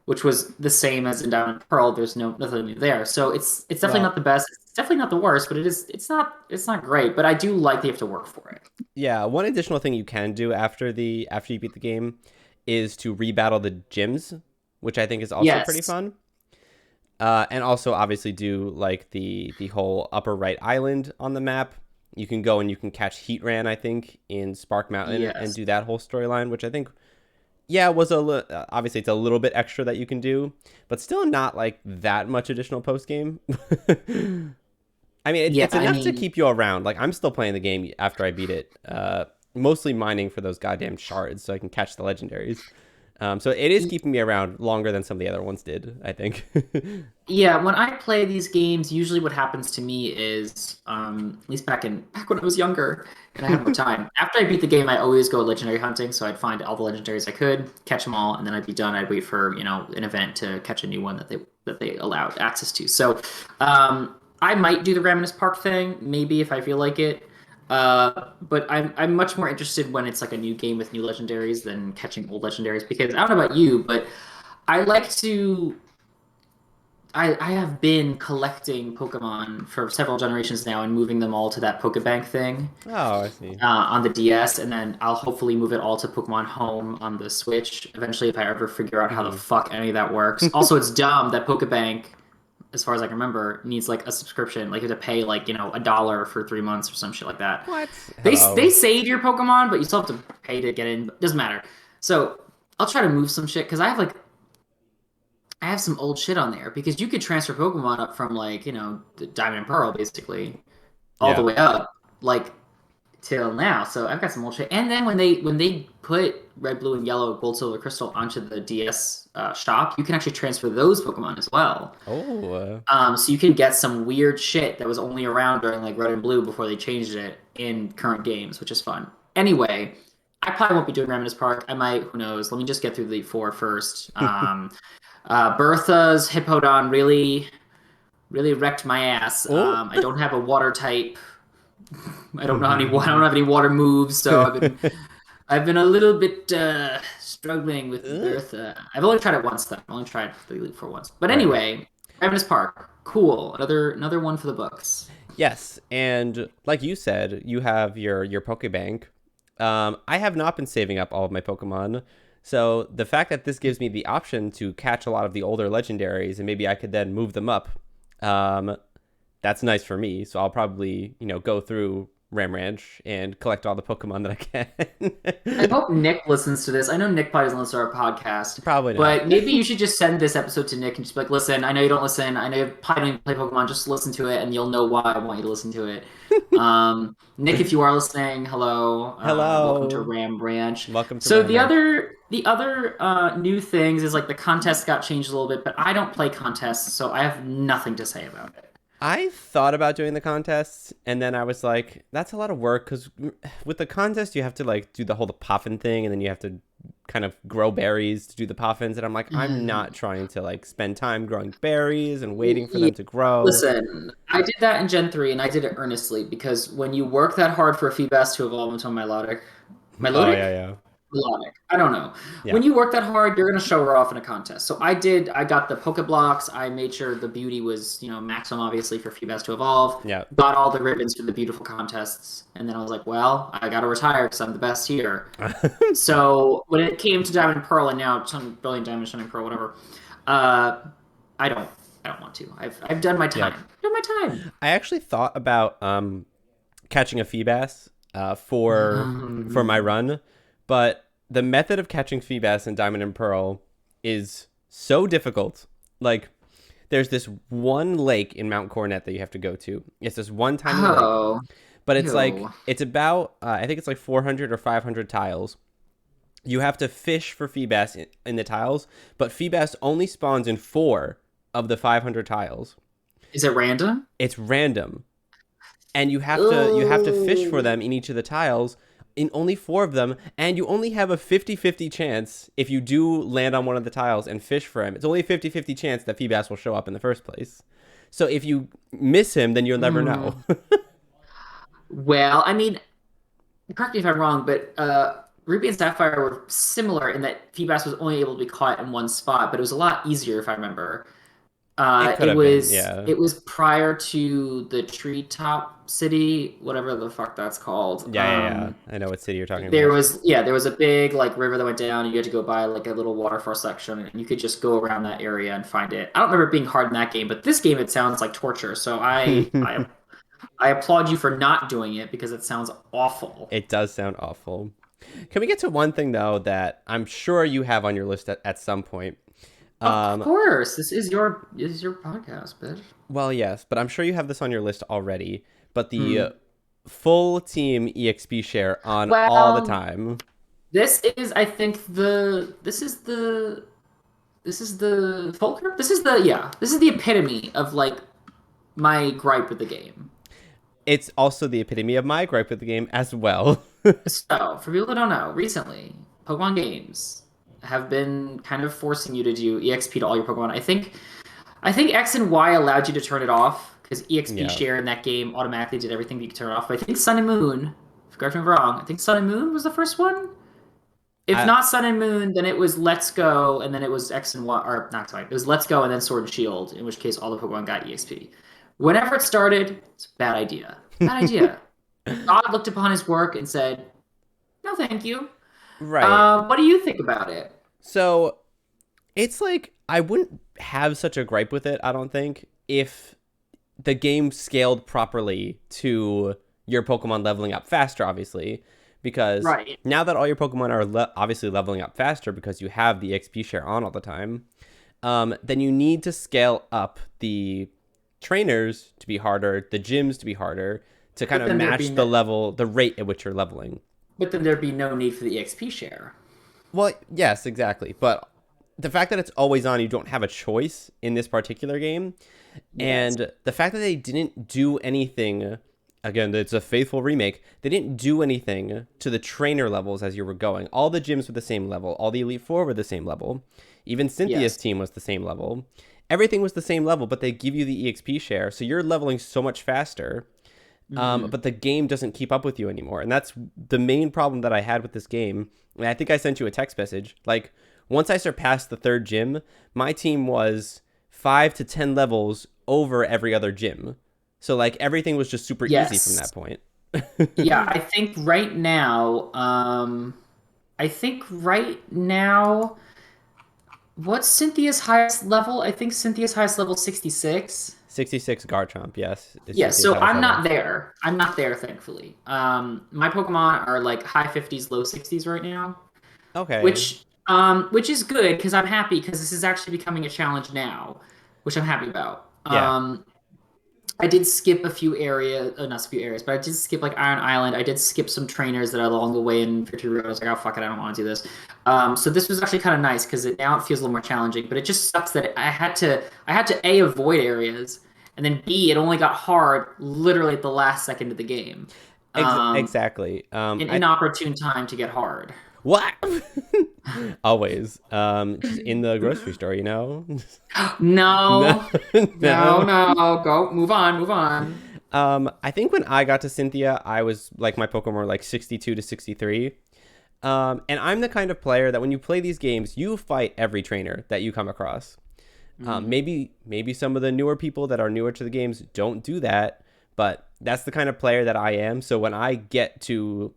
which was the same as in Diamond and Pearl. There's nothing new there, so it's definitely not Well, the best. It's definitely not the worst, but it's not great. But I do like that you have to work for it. yeah. One additional thing you can do after you beat the game is to rebattle the gyms. which I think is also pretty Yes. fun. And also obviously do like the whole upper right island on the map. You can go and you can catch Heatran, I think, in Spark Mountain and Yes. do that whole storyline, which I think, yeah, was obviously it's a little bit extra that you can do, but still not like that much additional post game. I mean, Yeah, it's I enough to mean, keep you around. Like I'm still playing the game after I beat it, mostly mining for those goddamn shards so I can catch the legendaries. So it is keeping me around longer than some of the other ones did, I think. yeah, when I play these games, usually what happens to me is, at least back when I was younger and I had more time. After I beat the game, I always go legendary hunting, so I'd find all the legendaries I could, catch them all, and then I'd be done. I'd wait for, an event to catch a new one that they allowed access to. So, I might do the Raminus Park thing, maybe if I feel like it. But I'm much more interested when it's like a new game with new legendaries than catching old legendaries because I don't know about you, but I like to I have been collecting Pokemon for several generations now and moving them all to that Pokebank thing Oh, I see. on the DS, and then I'll hopefully move it all to Pokemon Home on the Switch eventually if I ever figure out how the Hmm. fuck any of that works. Also, it's dumb that Pokebank, as far as I can remember, needs like a subscription. Like you have to pay like $1 for 3 months or some shit like that. What? They Hello. save your Pokemon, but you still have to pay to get in. Doesn't matter. So I'll try to move some shit because I have some old shit on there because you could transfer Pokemon up from like, the Diamond and Pearl basically all the Yeah. way up like till now. So I've got some old shit. And then when they put Red, Blue, and Yellow, Gold, Silver, Crystal onto the DS shop, you can actually transfer those Pokemon as well. Oh. So you can get some weird shit that was only around during like Red and Blue before they changed it in current games, which is fun. Anyway, I probably won't be doing Raminus Park. I might, who knows? Let me just get through the four first. Bertha's Hippowdon really, really wrecked my ass. Oh. I don't have a water type. I don't know how any. I don't have any water moves, so I've been a little bit struggling with Bertha. I've only tried it once though. I've only tried the Elite Four once. But Right. anyway, Ravenous Park, cool. Another one for the books. Yes, and like you said, you have your Pokebank. I have not been saving up all of my Pokemon, so the fact that this gives me the option to catch a lot of the older legendaries and maybe I could then move them up, um, that's nice for me. So I'll probably go through Ram Ranch and collect all the Pokemon that I I can. hope Nick listens to this. I know Nick probably doesn't listen to our podcast, Probably not. but maybe you should just send this episode to Nick and just be like, listen, I know you don't listen. I know you probably don't even play Pokemon. Just listen to it and you'll know why I want you to listen to it. Nick, if you are listening, hello. Welcome to Hello. Ram Branch. Welcome to So Ram the Ranch. other the other new things is like the contest got changed a little bit, but I don't play contests, so I have nothing to say about it. I thought about doing the contests, and then I was like, that's a lot of work because with the contest, you have to like do the whole Poffin thing, and then you have to kind of grow berries to do the Poffins. And I'm like, I'm not trying to like spend time growing berries and waiting for Yeah. them to grow. Listen, I did that in Gen 3 and I did it earnestly because when you work that hard for a Feebas to evolve into a Oh, Milotic? yeah, yeah. Melodic. I don't know. Yeah. When you work that hard, you're going to show her off in a contest. So I did. I got the Pokeblocks. I made sure the beauty was, maximum, obviously, for Feebas to evolve. Yeah. Got all the ribbons for the beautiful contests. And then I was like, well, I got to retire because I'm the best here. So when it came to Diamond and Pearl, and now Brilliant Diamond, Shining Pearl, whatever, uh, I don't. I don't want to. I've done my time. Yep. Done my time. I actually thought about catching a Feebas for my run, but the method of catching Feebas in Diamond and Pearl is so difficult. Like, there's this one lake in Mount Coronet that you have to go to. It's this one tiny lake, Oh, but it's like ew. it's about I think it's like 400 or 500 tiles. You have to fish for Feebas in the tiles, but Feebas only spawns in 4 of the 500 tiles. Is it random? It's random, and you have to fish for Ooh. them in each of the tiles in only 4 of them, and you only have a 50-50 chance if you do land on one of the tiles and fish for him. It's only a 50-50 chance that Feebas will show up in the first place. So if you miss him, then you'll never know. Hmm. Well, I mean, correct me if I'm wrong, but Ruby and Sapphire were similar in that Feebas was only able to be caught in one spot, but it was a lot easier if I remember. It could It have been, was yeah. it was prior to the Treetop City, whatever the fuck that's called. Yeah, yeah, yeah. I know what city you're talking There about. was there was a big like river that went down, and you had to go by like a little waterfall section, and you could just go around that area and find it. I don't remember it being hard in that game, but this game it sounds like torture. So I applaud you for not doing it because it sounds awful. It does sound awful. Can we get to one thing though that I'm sure you have on your list at some point? Of Um, course, this is your podcast, bitch. well, yes, but I'm sure you have this on your list already. But the Hmm. full team EXP share on all the Well, time. this is I think this is the fulcrum. This is the epitome of like my gripe with the game. It's also the epitome of my gripe with the game as well. So, for people that don't know, recently, Pokemon games have been kind of forcing you to do EXP to all your Pokemon. I think X and Y allowed you to turn it off because EXP Yeah. share in that game automatically did everything that you could turn it off. But I think Sun and Moon, correct me if I'm wrong, I think Sun and Moon was the first one. If I, not Sun and Moon, then it was Let's Go, and then it was X and Y, or not sorry, it was Let's Go and then Sword and Shield, in which case all the Pokemon got EXP. Whenever it started, it's a bad idea. Bad idea. God looked upon his work and said, "No, thank you." right. What do you think about it? So it's like I wouldn't have such a gripe with it, I don't think, if the game scaled properly to your Pokemon leveling up faster, obviously. Because Right. now that all your Pokemon are obviously leveling up faster because you have the XP share on all the time, then you need to scale up the trainers to be harder, the gyms to be harder, to kind But of then there'd match be the no, level, the rate at which you're leveling. but then there'd be no need for the XP share. Well, yes, exactly. But the fact that it's always on, you don't have a choice in this particular game. Yes. And the fact that they didn't do anything, again, it's a faithful remake, they didn't do anything to the trainer levels as you were going. All the gyms were the same level. All the Elite Four were the same level. Even Cynthia's Yes. team was the same level. Everything was the same level, but they give you the EXP share. So you're leveling so much faster. Hmm. But the game doesn't keep up with you anymore. And that's the main problem that I had with this game. And I think I sent you a text message. Like, once I surpassed the third gym, my team was 5 to 10 levels over every other gym. So, like, everything was just super easy from that Yes. point. Yeah, I think right now, I think right now, what's Cynthia's highest level? I think Cynthia's highest level 66. 66 Garchomp, yes, is Yeah, Cynthia's so highest I'm level. not there. I'm not there, thankfully. My Pokemon are like high 50s, low 60s right now, Okay. which is good because I'm happy because this is actually becoming a challenge now, which I'm happy about. Yeah. I did skip a few areas, not a few areas, but I did skip like Iron Island. I did skip some trainers that are along the way in Victory Road. I was like, oh fuck it, I don't want to do this. So this was actually kind of nice because now it feels a little more challenging. But it just sucks that I had to A, avoid areas, and then B, it only got hard literally at the last second of the game. Um, Exactly. an I inopportune time to get hard. what? Always. Just in the grocery store, you know. No, No, no, no. no. Go, move on, move on. I think when I got to Cynthia, I was like my Pokemon were like 62 to 63. And I'm the kind of player that when you play these games, you fight every trainer that you come across. Mm. Maybe some of the newer people that are newer to the games don't do that, but that's the kind of player that I am. So when I get to,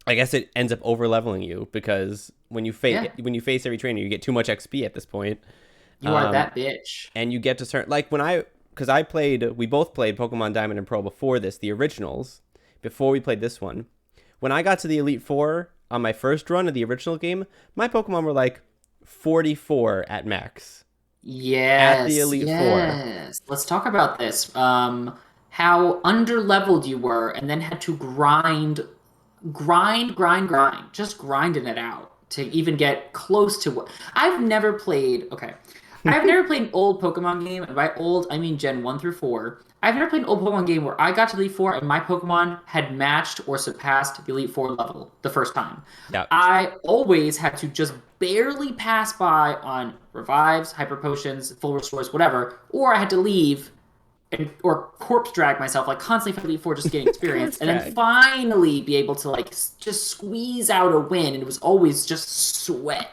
I guess it ends up over leveling you because Yeah, when you face every trainer, you get too much XP at this point. you are Um, that bitch. and you get to certain like when I because I played we both played Pokemon Diamond and Pearl before this, the originals, before we played this one. When I got to the Elite Four on my first run of the original game, my Pokemon were like 44 at max at the Yes, Elite Four. yes. Let's talk about this. How underleveled you were, and then had to grind, just grinding it out to even get close to what I've never played. Okay, I've never played an old Pokemon game, and by old I mean Gen 1 through 4. I've never played an old Pokemon game where I got to Elite Four and my Pokemon had matched or surpassed the Elite Four level the first time. Yeah, I always had to just barely pass by on revives, hyper potions, full restores, whatever, or I had to leave or corpse drag myself like constantly for Elite Four just getting Corpse experience, and then Drag. finally be able to like just squeeze out a win. And it was always just sweat,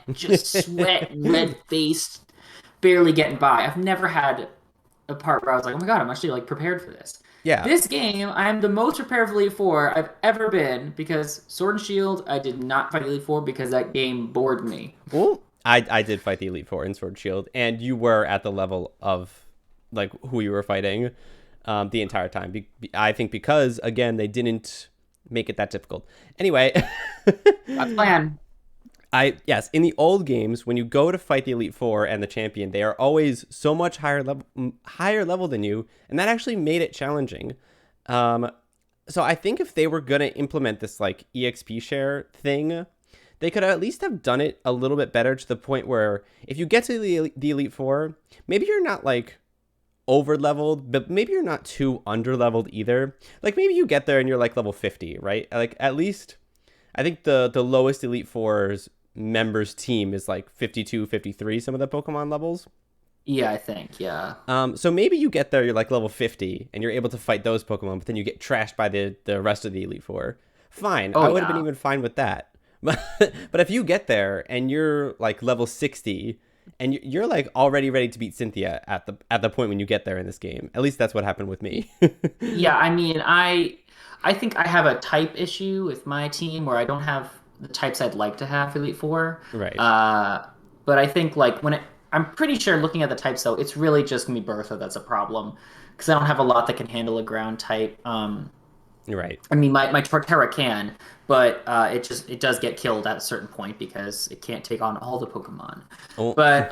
red faced barely getting by. I've never had a part where I was like, oh my god, I'm actually like prepared for this. Yeah. This game, I'm the most prepared for Elite Four I've ever been because Sword and Shield, I did not fight Elite Four because that game bored me. Well, I did fight the Elite Four in Sword and Shield, and you were at the level of like who you were fighting the entire time. I think because again they didn't make it that difficult. Anyway, That's plan. Yes, in the old games when you go to fight the Elite Four and the champion, they are always so much higher level than you, and that actually made it challenging. So I think if they were gonna implement this like EXP share thing, they could at least have done it a little bit better to the point where if you get to the Elite Four, maybe you're not like over leveled, but maybe you're not too under leveled either. Like maybe you get there and you're like level 50, right? Like at least I think the lowest Elite Four's members team is like 52, 53, some of the Pokemon levels. Yeah, I think, yeah. So maybe you get there, you're like level 50, and you're able to fight those Pokemon, but then you get trashed by the rest of the Elite Four. Fine, Oh I would have been yeah. even fine with that. But if you get there and you're like level 60 and you're like already ready to beat Cynthia at the point when you get there in this game, at least that's what happened with me. Yeah, I mean, I think I have a type issue with my team where I don't have the types I'd like to have for Elite Four. Right. Uh, but I think like I'm pretty sure looking at the types though, it's really just gonna be Bertha that's a problem because I don't have a lot that can handle a ground type. Right. I mean, my Torterra can, but it does get killed at a certain point because it can't take on all the Pokemon. Oh, But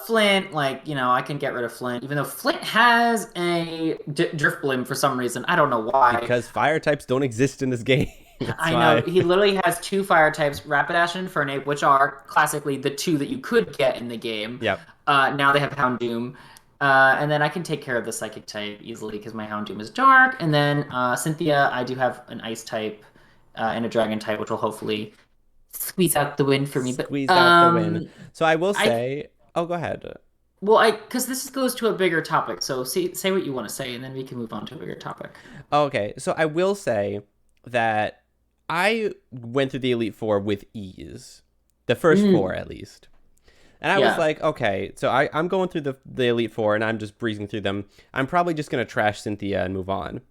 Flint, like I can get rid of Flint, even though Flint has a Drift Bloom for some reason. I don't know why. because fire types don't exist in this game. That's I know why. he literally has two fire types, Rapidash and Infernape, which are classically the two that you could get in the game. Yep. Now they have Houndoom. And then I can take care of the psychic type easily because my Houndoom is dark. And then Cynthia, I do have an ice type and a dragon type, which will hopefully squeeze out the win for me. But Squeeze out the win. So I will I say, oh, go ahead. because this goes to a bigger topic. So say what you want to say, and then we can move on to a bigger topic. Okay, so I will say that I went through the Elite Four with ease. The first four, at least. And I was Yeah. like, okay, so I'm going through the Elite Four and I'm just breezing through them. I'm probably just going to trash Cynthia and move on.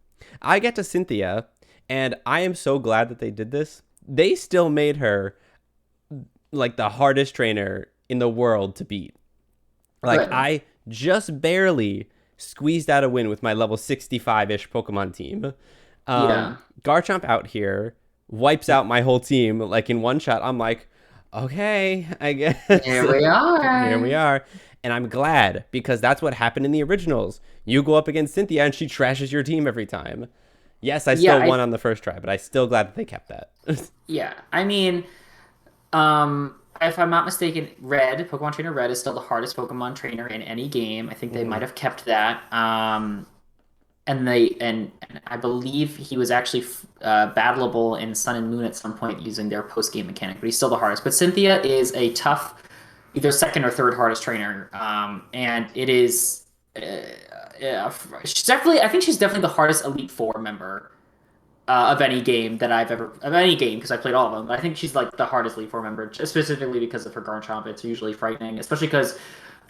I get to Cynthia, and I am so glad that they did this. They still made her like the hardest trainer in the world to beat. Like, Good. I just barely squeezed out a win with my level 65-ish Pokemon team. Yeah. Garchomp out here wipes out my whole team like in one shot. I'm like, okay, I guess. Here we Here we are. are. And I'm glad because that's what happened in the originals. You go up against Cynthia and she trashes your team every time. Yes, I Yeah, still won on the first try, but I'm still glad that they kept that. yeah. I mean, if I'm not mistaken, Pokemon Trainer Red is still the hardest Pokemon trainer in any game. I think they might have kept that. And I believe he was actually battleable in Sun and Moon at some point using their post game mechanic, but he's still the hardest. But Cynthia is a tough, either second or third hardest trainer, and it is. She's definitely. I think she's definitely the hardest Elite Four member of any game that I've ever of any game because I played all of them. But I think she's like the hardest Elite Four member, specifically because of her Garchomp. It's usually frightening, especially because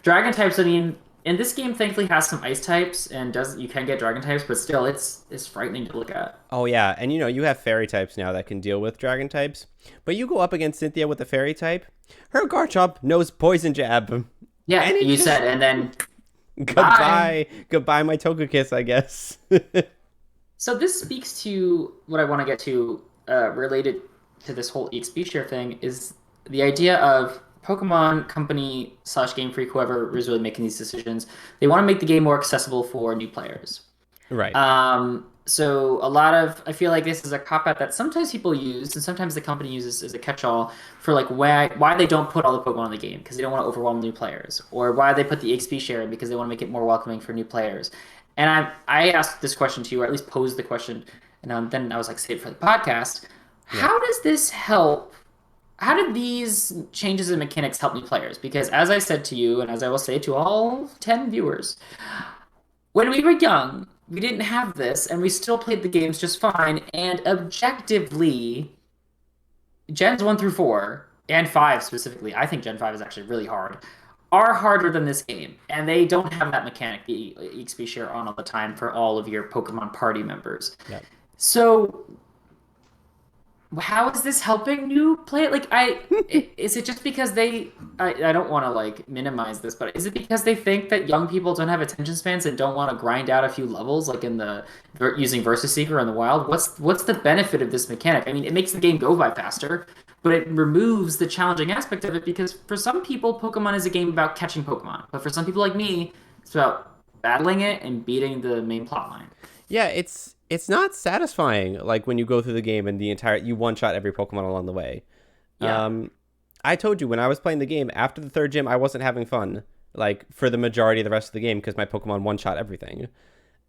Dragon types. I mean, in this game, thankfully has some Ice types and does you can get Dragon types, but still, it's frightening to look at. Oh, yeah. And you have fairy types now that can deal with dragon types. But you go up against Cynthia with a fairy type, her Garchomp knows poison jab. Yeah, And it you just- said, and then Goodbye. Goodbye, my Togekiss, I guess. so this speaks to what I want to get to related to this whole EXP share thing is the idea of Pokemon Company / Game Freak, whoever is really making these decisions. They want to make the game more accessible for new players. Right. So I feel like this is a cop out that sometimes people use, and sometimes the company uses as a catch-all for like why they don't put all the Pokemon in the game because they don't want to overwhelm new players, or why they put the XP share in because they want to make it more welcoming for new players. And I asked this question to you, or at least posed the question, and then I was like, save it for the podcast. Yeah. How does this help? How did these changes in mechanics help new players? Because as I said to you, and as I will say to all 10 viewers, when we were young, we didn't have this, and we still played the games just fine. And objectively, Gens 1 through 4, and 5 specifically, I think Gen 5 is actually really hard, are harder than this game, and they don't have that mechanic, the EXP share on all the time for all of your Pokemon party members. Yeah. So how is this helping new play? Like, is it just because I don't want to like minimize this, but is it because they think that young people don't have attention spans and don't want to grind out a few levels, like in the using Versus Seeker in the wild? What's the benefit of this mechanic? I mean, it makes the game go by faster, but it removes the challenging aspect of it because for some people, Pokemon is a game about catching Pokemon, but for some people like me, it's about battling it and beating the main plot line. Yeah, it's not satisfying like when you go through the game and you one shot every Pokemon along the way. Yeah, I told you when I was playing the game after the third gym, I wasn't having fun like for the majority of the rest of the game because my Pokemon one shot everything.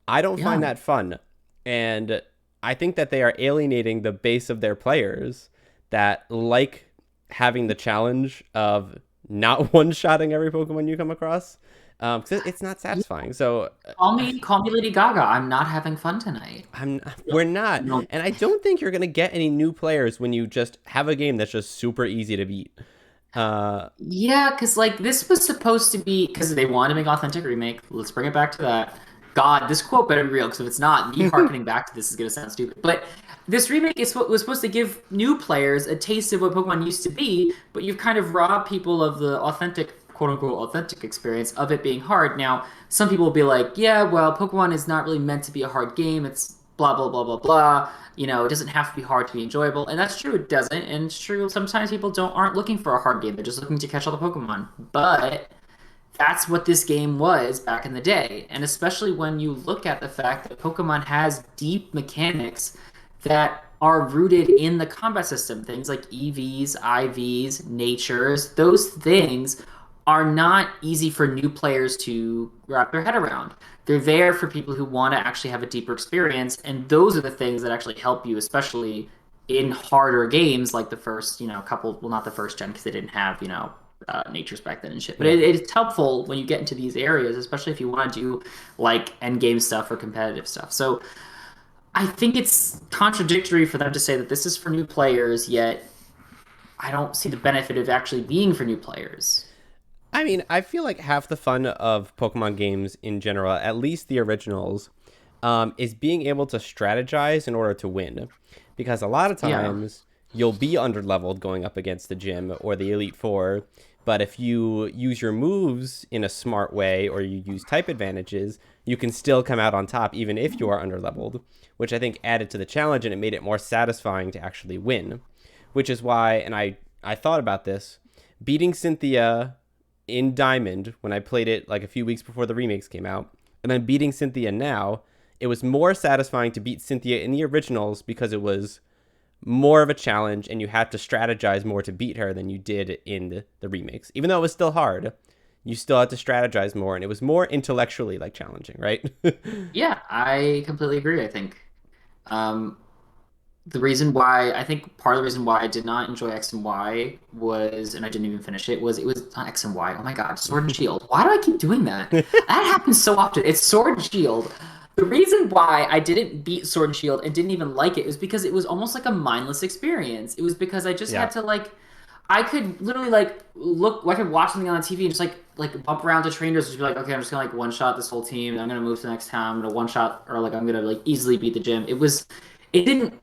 I don't find yeah. that fun, and I think that they are alienating the base of their players that like having the challenge of not one shotting every Pokemon you come across. Because it's not satisfying. So Call me Lady Gaga. I'm not having fun tonight. we're not, No. and I don't think you're gonna get any new players when you just have a game that's just super easy to beat. Yeah, because like this was supposed to be because they wanted to make authentic remake. Let's bring it back to that. God, this quote better be real because if it's not, me harkening back to this is gonna sound stupid. But this remake is what was supposed to give new players a taste of what Pokemon used to be, but you've kind of robbed people of the authentic, quote unquote, authentic experience of it being hard. Now, some people will be like, yeah, well, Pokemon is not really meant to be a hard game. It's blah blah blah blah blah. You know, it doesn't have to be hard to be enjoyable, and that's true. It doesn't, and it's true. Sometimes people don't aren't looking for a hard game; they're just looking to catch all the Pokemon. But that's what this game was back in the day, and especially when you look at the fact that Pokemon has deep mechanics that are rooted in the combat system. Things like EVs, IVs, natures, those things are not easy for new players to wrap their head around. They're there for people who want to actually have a deeper experience, and those are the things that actually help you, especially in harder games like the first, couple, well, not the first gen because they didn't have, natures back then and shit. But Yeah. it's helpful when you get into these areas, especially if you want to do like end game stuff or competitive stuff. So I think it's contradictory for them to say that this is for new players, yet I don't see the benefit of actually being for new players. I mean, I feel like half the fun of Pokemon games in general, at least the originals, is being able to strategize in order to win. Because a lot of Yeah. times you'll be underleveled going up against the gym or the Elite Four, but if you use your moves in a smart way or you use type advantages, you can still come out on top even if you are underleveled, which I think added to the challenge and it made it more satisfying to actually win. Which is why, and I thought about this, beating Cynthia in Diamond when I played it like a few weeks before the remakes came out, and then beating Cynthia now, it was more satisfying to beat Cynthia in the originals because it was more of a challenge and you had to strategize more to beat her than you did in the remakes. Even though it was still hard, you still had to strategize more and it was more intellectually like challenging, right? Yeah, I completely agree, I think. Um, the reason why I think part of the reason why I did not enjoy X and Y was, and I didn't even finish it, was it was not X and Y. Oh my God, Sword and Shield. Why do I keep doing that? That happens so often. It's Sword and Shield. The reason why I didn't beat Sword and Shield and didn't even like it is because it was almost like a mindless experience. It was because I just Yeah. had to like, I could literally like look, I could watch something on the TV and just like bump around to trainers and just be like, okay, I'm just gonna like one shot this whole team. I'm gonna move to the next town. I'm gonna one shot or like I'm gonna like easily beat the gym. It didn't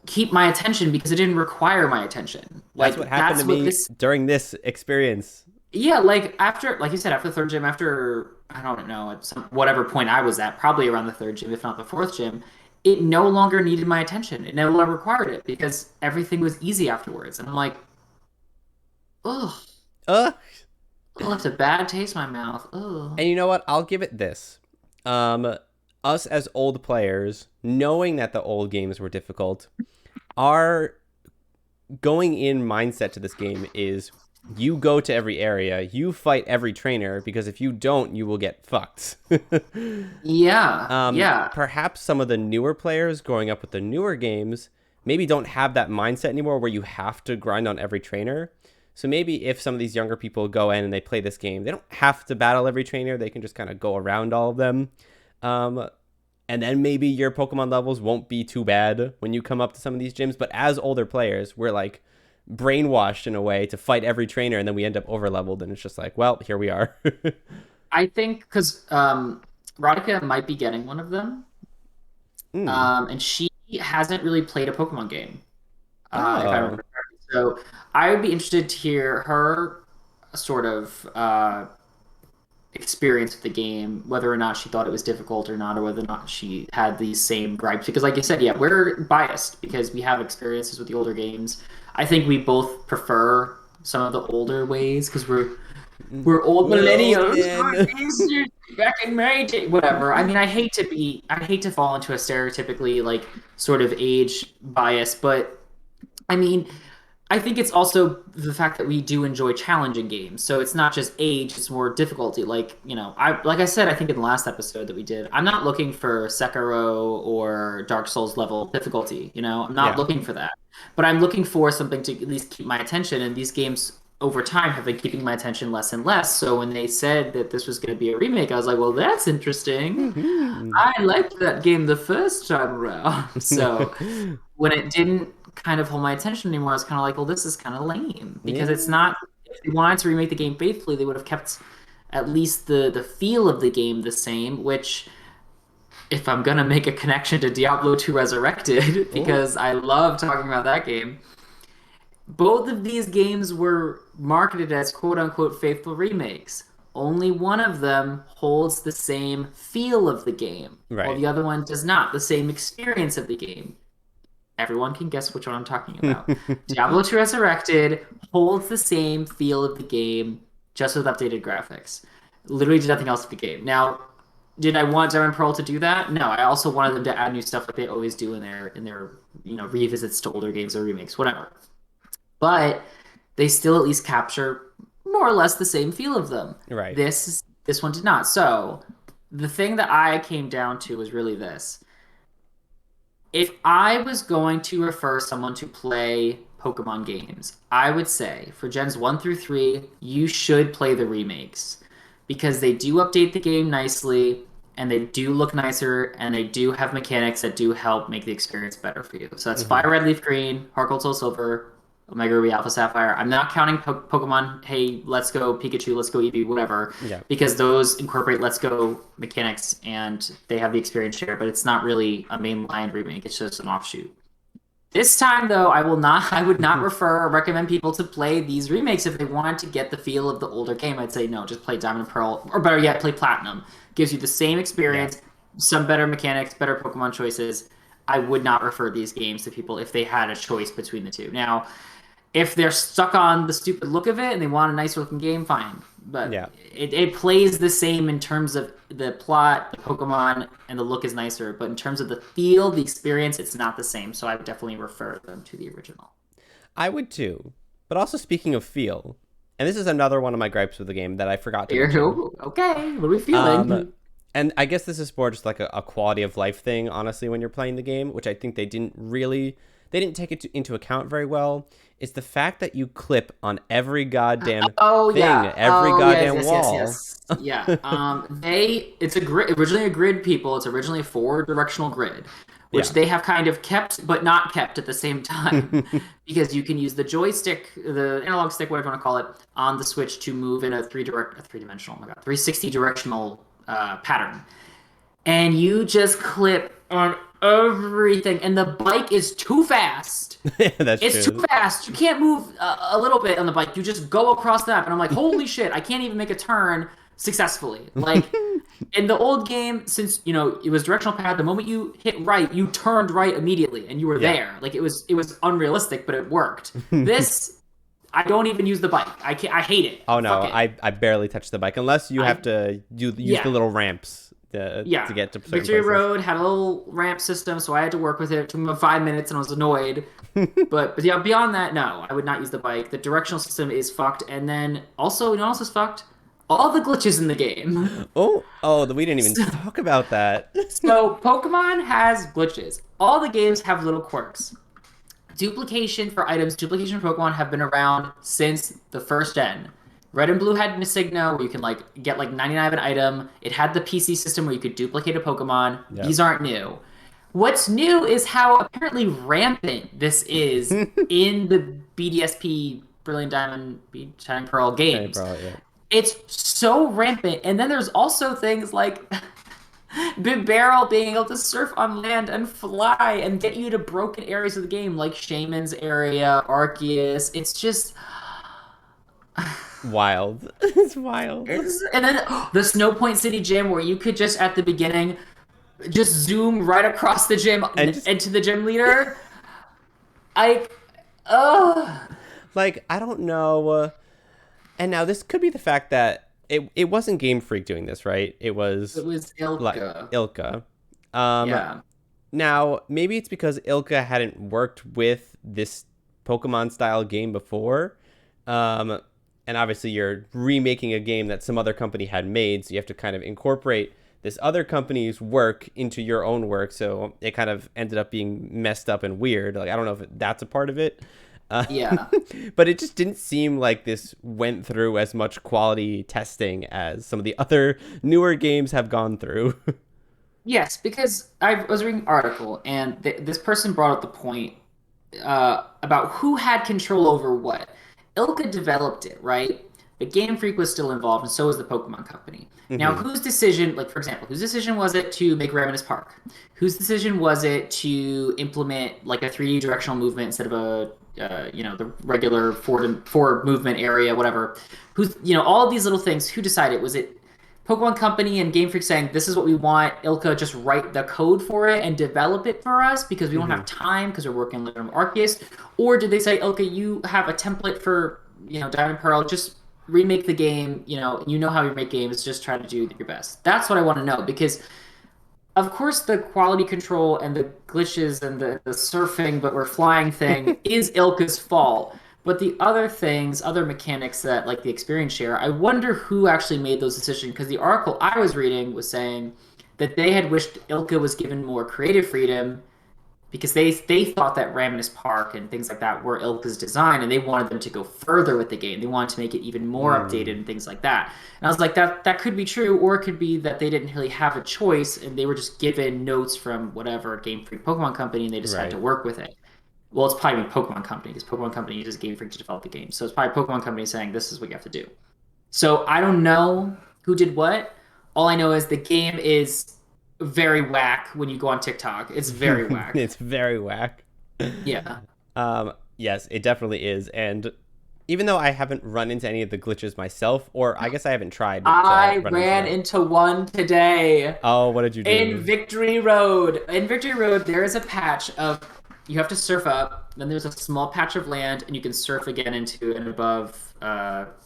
keep my attention because it didn't require my attention. That's what Like happened to that's what me this during this experience. yeah, like after like you said, after the third gym, after I don't know, at some whatever point I was at, probably around the third gym, if not the fourth gym, it no longer needed my attention. It no longer required it because everything was easy afterwards. And I'm like, ugh, Uh, it left a bad taste in my mouth. Ugh. and you know what? I'll give it this. Um, us as old players, knowing that the old games were difficult, our going in mindset to this game is you go to every area, you fight every trainer, because if you don't, you will get fucked. Yeah, yeah. Perhaps some of the newer players growing up with the newer games maybe don't have that mindset anymore where you have to grind on every trainer. So maybe if some of these younger people go in and they play this game, they don't have to battle every trainer. They can just kind of go around all of them. Um, and then maybe your Pokemon levels won't be too bad when you come up to some of these gyms. But as older players, we're like, brainwashed in a way to fight every trainer, and then we end up over leveled, and it's just like, well, here we are. I think because Radhika might be getting one of them, and she hasn't really played a Pokemon game, if I Oh, remember correctly. So I would be interested to hear her sort of experience with the game, whether or not she thought it was difficult or not, or whether or not she had these same gripes. Because, like you said, yeah, we're biased because we have experiences with the older games. I think we both prefer some of the older ways because we're old old millennials. man. Back in my day, whatever. I mean, I hate to fall into a stereotypically like sort of age bias, but I mean, I think it's also the fact that we do enjoy challenging games. So it's not just age, it's more difficulty. Like, like I said, I think in the last episode that we did, I'm not looking for Sekiro or Dark Souls level difficulty, I'm not Yeah. looking for that. But I'm looking for something to at least keep my attention, and these games over time have been keeping my attention less and less. So when they said that this was going to be a remake, I was like, well, that's interesting. I liked that game the first time around. So when it didn't kind of hold my attention anymore, I was kind of like, well, this is kind of lame because it's Yeah. not. If they wanted to remake the game faithfully, they would have kept at least the feel of the game the same. Which, if I'm gonna make a connection to Diablo 2 Resurrected, Oh, because I love talking about that game, both of these games were marketed as quote unquote faithful remakes. Only one of them holds the same feel of the game, while right. the other one does not, the same experience of the game. Everyone can guess which one I'm talking about. Diablo 2 Resurrected holds the same feel of the game, just with updated graphics. Literally did nothing else to the game. Now, did I want Diamond Pearl to do that? No, I also wanted them to add new stuff like they always do in their revisits to older games or remakes, whatever. But they still at least capture more or less the same feel of them. Right. This one did not. So the thing that I came down to was really this: if I was going to refer someone to play Pokemon games, I would say for Gens 1 through 3, you should play the remakes because they do update the game nicely and they do look nicer and they do have mechanics that do help make the experience better for you. So that's Hmm. Fire Red Leaf Green, Heart Gold Soul Silver, Omega Ruby Alpha Sapphire. I'm not counting Pokemon, hey, let's go Pikachu, let's go Eevee, whatever, Yeah. because those incorporate let's go mechanics and they have the experience share, but it's not really a mainline remake, it's just an offshoot. This time though, I would not refer or recommend people to play these remakes if they wanted to get the feel of the older game. I'd say no, just play Diamond and Pearl, or better yet, play Platinum. Gives you the same Yeah. experience, some better mechanics, better Pokemon choices. I would not refer these games to people if they had a choice between the two. Now, if they're stuck on the stupid look of it and they want a nice looking game, fine. But Yeah. it plays the same in terms of the plot, the Pokemon, and the look is nicer. But in terms of the feel, the experience, it's not the same. So I would definitely refer them to the original. I would too. But also speaking of feel, and this is another one of my gripes with the game that I forgot to mention. Okay, what are we Um, feeling? and I guess this is more just like a quality of life thing, honestly, when you're playing the game, which I think they didn't take it into account very well. Is the fact that you clip on every goddamn Oh thing, yeah. every Oh yes, goddamn yes, yes, wall. yes. Yeah. It's a grid, originally a grid people. It's originally a four directional grid, which Yeah. they have kind of kept but not kept at the same time, because you can use the joystick, the analog stick, whatever you want to call it, on the Switch to move in a three dimensional, oh my god, 360 directional pattern, and you just clip on everything, and the bike is too fast. That's It's too true. fast. You can't move a little bit on the bike. You just go across the map. And I'm like, holy shit, I can't even make a turn successfully. Like, in the old game, since, it was directional pad, the moment you hit right, you turned right immediately and you were Yeah. there. Like, it was unrealistic, but it worked. This, I don't even use the bike. I hate it. Oh Fuck no, it. I barely touch the bike unless you have I, to use the yeah. little ramps to Yeah. get to certain Victory places. Road had a little ramp system, so I had to work with it. It took me about 5 minutes and I was annoyed. But yeah, beyond that, no, I would not use the bike. The directional system is fucked. And then also, you know what else is fucked? All the glitches in the game. We didn't even So, talk about that. so Pokemon has glitches. All the games have little quirks. Duplication for items, duplication for Pokemon have been around since the first gen. Red and Blue had Insignia where you can get 99 of an item. It had the PC system where you could duplicate a Pokemon. Yep. These aren't new. What's new is how apparently rampant this is in the BDSP Brilliant Diamond Shining Pearl Shiny games. Pearl, yeah. It's so rampant. And then there's also things like Big Barrel being able to surf on land and fly and get you to broken areas of the game like Shaman's area, Arceus. It's just Wild. It's wild. and then the Snow Point City gym where you could just at the beginning just zoom right across the gym And just into the gym leader. I oh like I don't know. And now this could be the fact that it wasn't Game Freak doing this, right? It it was was like Ilka. Ilka. Um, Yeah. Now maybe it's because Ilka hadn't worked with this Pokemon style game before. Um, and obviously you're remaking a game that some other company had made, so you have to kind of incorporate this other company's work into your own work. So it kind of ended up being messed up and weird. Like I don't know if that's a part of it. Uh, Yeah. but it just didn't seem like this went through as much quality testing as some of the other newer games have gone through. Yes, because I was reading an article and this person brought up the point about who had control over what. Ilka developed it, right? But Game Freak was still involved, and so was the Pokemon Company. Now, Hmm. whose decision, like for example, whose decision was it to make Ravenous Park? Whose decision was it to implement like a 3D directional movement instead of a the regular four movement area, whatever? Who's all of these little things? Who decided? Was it Pokemon Company and Game Freak saying this is what we want? Ilka just write the code for it and develop it for us because we don't Hmm. have time because we're working on Arceus, or did they say, Ilka, you have a template for Diamond Pearl, just remake the game, you know how you make games, just try to do your best. That's what I want to know because of course the quality control and the glitches and the surfing but we're flying thing is Ilka's fault. But the other things, other mechanics that like the experience share, I wonder who actually made those decisions because the article I was reading was saying that they had wished Ilka was given more creative freedom because they thought that Ravenous Park and things like that were Ilka's design, and they wanted them to go further with the game. They wanted to make it even more updated Mm. and things like that. And I was like, that could be true, or it could be that they didn't really have a choice and they were just given notes from whatever Game Freak Pokemon Company, and they just had to Right. work with it. Well, it's probably Pokemon Company because Pokemon Company uses Game Freak to develop the game, so it's probably Pokemon Company saying this is what you have to do. So I don't know who did what. All I know is the game is very whack when you go on TikTok. It's very whack. It's very whack. Yeah. Yes, it definitely is. And even though I haven't run into any of the glitches myself, or I guess I haven't tried to I run into ran them. into one today Oh, what did you in do? Victory Road. In Victory Road, there is a patch of you have to surf up, then there's a small patch of land, and you can surf again into an above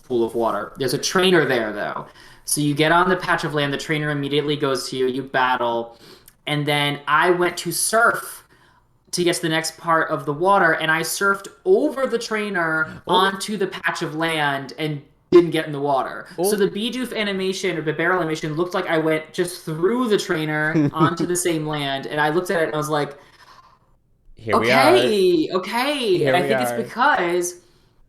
pool of water. There's a trainer there, though. So you get on the patch of land, the trainer immediately goes to you, you battle, and then I went to surf to get to the next part of the water, and I surfed over the trainer Oh, onto the patch of land and didn't get in the water. So oh. the Bidoof animation or the barrel animation looked like I went just through the trainer onto the same land, and I looked at it and I was like, Here we are. okay, okay. And Here I we think it's are. because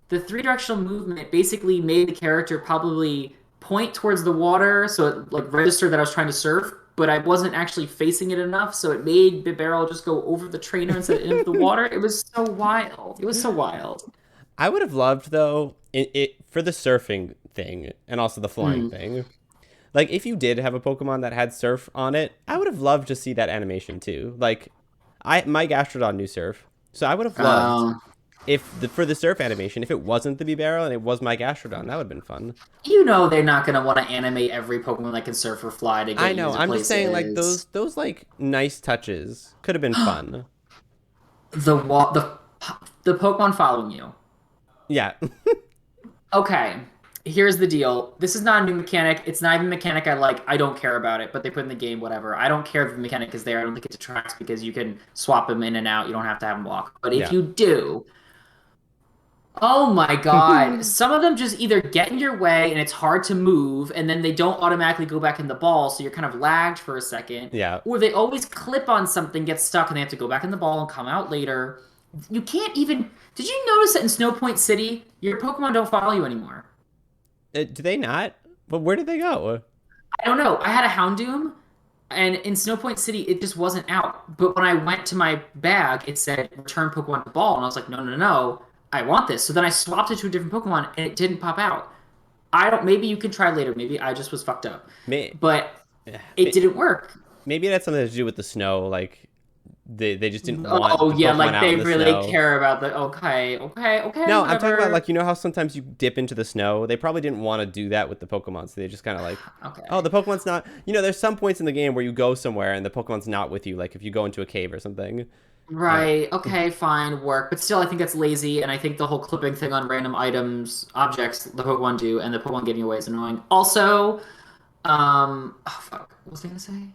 the three directional movement basically made the character probably point towards the water, so it like registered that I was trying to surf, but I wasn't actually facing it enough, so it made the barrel just go over the trainer instead of into the water. It was so wild. It was so wild. I would have loved though it for the surfing thing and also the flying Mm. thing. Like if you did have a Pokemon that had surf on it, I would have loved to see that animation too. Like I my Gastrodon knew surf, so I would have loved Um, if the for the surf animation, if it wasn't the B-Barrel and it was my Gastrodon, that would have been fun. you know they're not gonna want to animate every Pokemon that can surf or fly to I get you know. to I'm just saying like places. those like nice touches could have been fun. The wa- the Pokemon following you. Yeah. Okay, here's the deal. This is not a new mechanic. It's not even a mechanic I like. I don't care about it, but they put in the game, whatever. I don't care if the mechanic is there. I don't think it detracts because you can swap them in and out. You don't have to have them walk. But if Yeah. you do, oh my God, some of them just either get in your way and it's hard to move, and then they don't automatically go back in the ball, so you're kind of lagged for a second, Yeah. or they always clip on something, get stuck, and they have to go back in the ball and come out later. You can't even. Did you notice that in Snow Point City, your Pokemon don't follow you anymore? Do they not? But where did they go? I don't know. I had a Houndoom. And in Snow Point City, it just wasn't out. But when I went to my bag, it said return Pokemon to ball. And I was like, no, no, no, I want this. So then I swapped it to a different Pokemon and it didn't pop out. I don't, maybe you can try later. Maybe I just was fucked up. May, But it may, didn't work. maybe it had something to do with the snow. Like they just didn't want Oh, the yeah, Pokemon like out they in the really snow. care about the, okay, okay, okay, No, I'm talking about whatever. like how sometimes you dip into the snow. They probably didn't want to do that with the Pokemon, so they just kind of like, oh, Okay. the Pokemon's not. There's some points in the game where you go somewhere and the Pokemon's not with you. Like if you go into a cave or something. Uh, Right. Okay, fine, work. But still, I think that's lazy, and I think the whole clipping thing on random items, objects, the Pokemon do, and the Pokemon giving away is annoying. Also, oh fuck, what was I gonna say?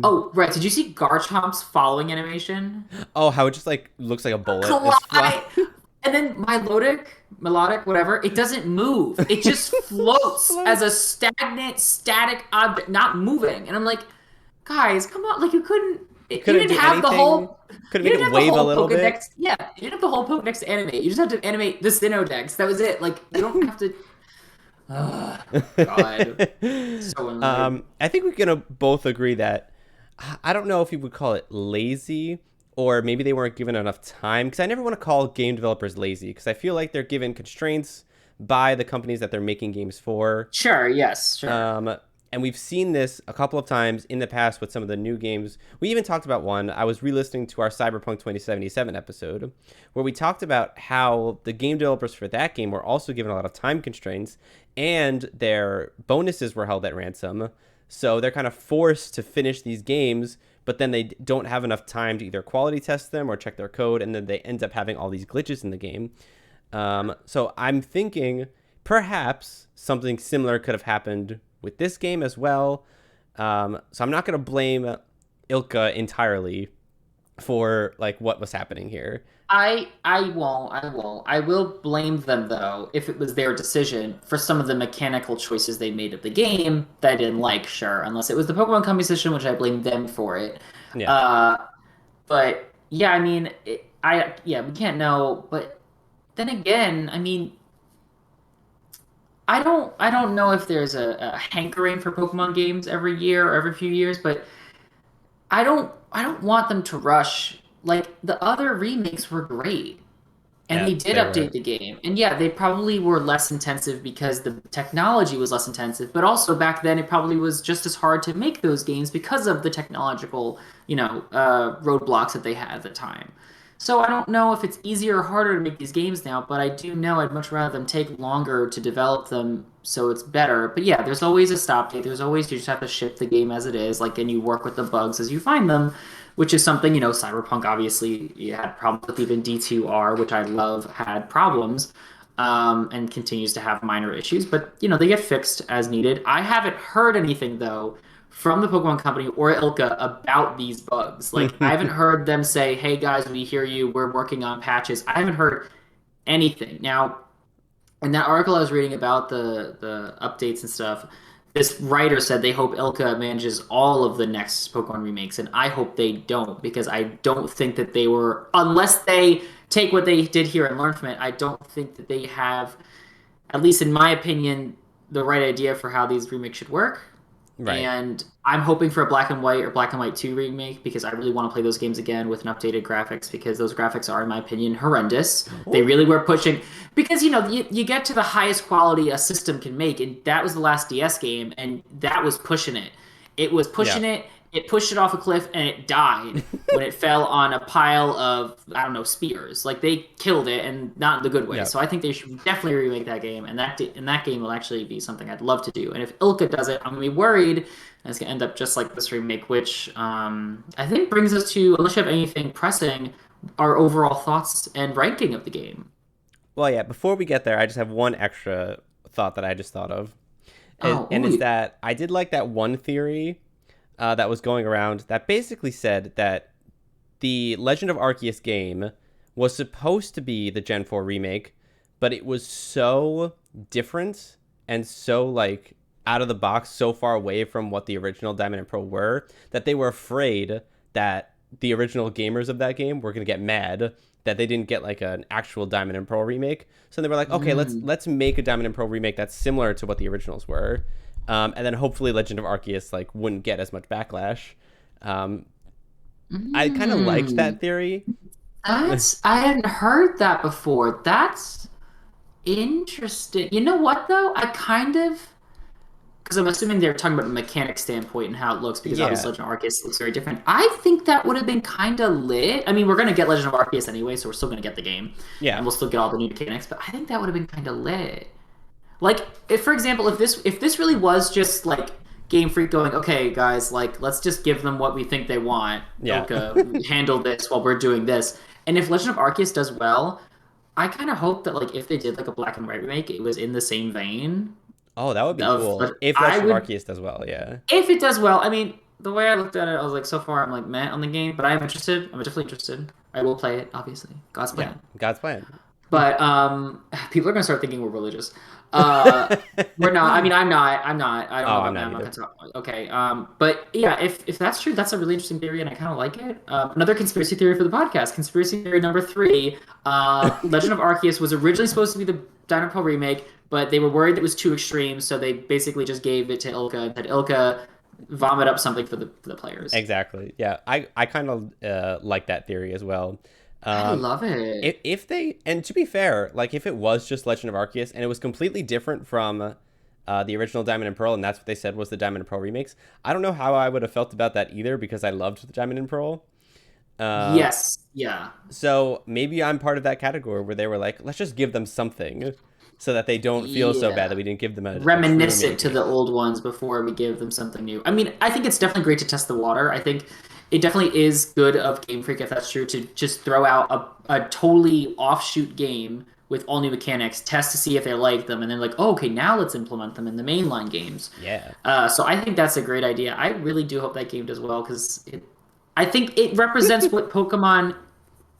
Oh, right. Did you see Garchomp's following animation? oh, how it just like looks like a bullet is flying. Collide! And then melodic, whatever, it doesn't move. It just floats as a Floats. stagnant, static object, not moving. And I'm like, guys, come on! Like You you couldn't didn't do have the anything. whole, Couldn't you make didn't it have the wave a whole little bit. Pokedex. Yeah, you didn't have the whole Pokedex to animate. You just have to animate the Sinnoh Dex. That was it. Like you don't have to. Oh, God, so annoyed. I think we can both agree that I don't know if you would call it lazy or maybe they weren't given enough time because I never want to call game developers lazy because I feel like they're given constraints by the companies that they're making games for. Sure. Yes. Sure. And we've seen this a couple of times in the past with some of the new games. We even talked about one. I was re-listening to our Cyberpunk 2077 episode where we talked about how the game developers for that game were also given a lot of time constraints and their bonuses were held at ransom. So they're kind of forced to finish these games, but then they don't have enough time to either quality test them or check their code, and then they end up having all these glitches in the game. So I'm thinking perhaps something similar could have happened with this game as well. So I'm not going to blame Ilka entirely for like what was happening here. I won't. I will blame them though, if it was their decision for some of the mechanical choices they made of the game that I didn't like, sure. Unless it was the Pokemon Company decision, which I blame them for it. Yeah, Uh, but yeah, I mean, yeah, we can't know. But then again, I mean, I don't know if there's a hankering for Pokemon games every year or every few years, but I don't want them to rush. Like the other remakes were great. And yeah, they did they were. update the game. And yeah, they probably were less intensive because the technology was less intensive. But also back then, it probably was just as hard to make those games because of the technological, roadblocks that they had at the time. So I don't know if it's easier or harder to make these games now, but I do know I'd much rather them take longer to develop them so it's better. But yeah, there's always a stop date. There's always you just have to ship the game as it is, like, and you work with the bugs as you find them, which is something, Cyberpunk obviously you had problems with. Even D2R, which I love, had problems, and continues to have minor issues, but they get fixed as needed. I haven't heard anything though from the Pokemon Company or Ilka about these bugs. Like I haven't heard them say, "Hey guys, we hear you. We're working on patches." I haven't heard anything. Now, in that article I was reading about the updates and stuff, this writer said they hope Ilka manages all of the next Pokemon remakes, and I hope they don't because I don't think that they were, unless they take what they did here and learn from it. I don't think that they have, at least in my opinion, the right idea for how these remakes should work. Right. And I'm hoping for a Black and White or Black and White 2 remake because I really want to play those games again with an updated graphics because those graphics are, in my opinion, horrendous. They Oh, really were pushing because you get to the highest quality a system can make, and that was the last DS game, and that was pushing it. It was yeah. pushing it. It pushed it off a cliff, and it died when it fell on a pile of, I don't know, spears. Like they killed it, and not in the good way. Yeah. So I think they should definitely remake that game, and that game will actually be something I'd love to do. And if Ilka does it, I'm gonna be worried, and it's gonna end up just like this remake, which I think brings us to, unless you have anything pressing, our overall thoughts and ranking of the game. Well, yeah. Before we get there, I just have one extra thought that I just thought of, Oh, and it's that I did like that one theory that was going around that basically said that the Legend of Arceus game was supposed to be the Gen 4 remake, but it was so different and so like out of the box, so far away from what the original Diamond and Pearl were that they were afraid that the original gamers of that game were going to get mad that they didn't get like an actual Diamond and Pearl remake. So they were like, okay, let's mm, let's make a Diamond and Pearl remake that's similar to what the originals were. And then hopefully Legend of Arceus like wouldn't get as much backlash. Um, I kind of liked Mm, that theory. I hadn't heard that before. That's interesting. You know what though? I kind of because I'm assuming they're talking about a mechanic standpoint and how it looks, because Yeah, obviously Legend of Arceus looks very different. I think that would have been kind of lit. I mean, we're gonna get Legend of Arceus anyway, so we're still gonna get the game, yeah. and we'll still get all the new mechanics. But I think that would have been kind of lit. Like, if for example, if this really was just like Game Freak going, okay, guys, like let's just give them what we think they want. Yeah. Ilka, handle this while we're doing this. And if Legend of Arceus does well, I kind of hope that like if they did like a black and white remake, it was in the same vein Oh, that would be of. cool if I Legend of would, Arceus does well. Yeah. if it does well. I mean, the way I looked at it, I was like, so far I'm like meh on the game, but I am interested. I'm definitely interested. I will play it, obviously. God's Yeah. plan. God's plan. But people are gonna start thinking we're religious. Uh, we're not. I mean, I'm not. I'm not. I don't know Oh, I'm about that. not I'm not either. gonna talk. Okay. But yeah, if that's true, that's a really interesting theory, and I kind of like it. Another conspiracy theory for the podcast. Conspiracy theory number three. Legend of Arceus was originally supposed to be the Dynamo remake, but they were worried it was too extreme, so they basically just gave it to Ilka and said, Ilka, vomit up something for the players. Exactly. Yeah. I kind of like that theory as well. I Um, love it. if they, and to be fair, like if it was just Legend of Arceus and it was completely different from the original Diamond and Pearl, and that's what they said was the Diamond and Pearl remakes, I don't know how I would have felt about that either, because I loved the Diamond and Pearl. Uh, Yes. Yeah. so maybe I'm part of that category where they were like, let's just give them something so that they don't feel so bad that Yeah. we didn't give them a true Reminiscent to remake. the old ones before we give them something new. I mean, I think it's definitely great to test the water. I think it definitely is good of Game Freak, if that's true, to just throw out a totally offshoot game with all new mechanics, test to see if they like them, and then like, oh, okay, now let's implement them in the mainline games. Yeah. So I think that's a great idea. I really do hope that game does well, because I think it represents what Pokemon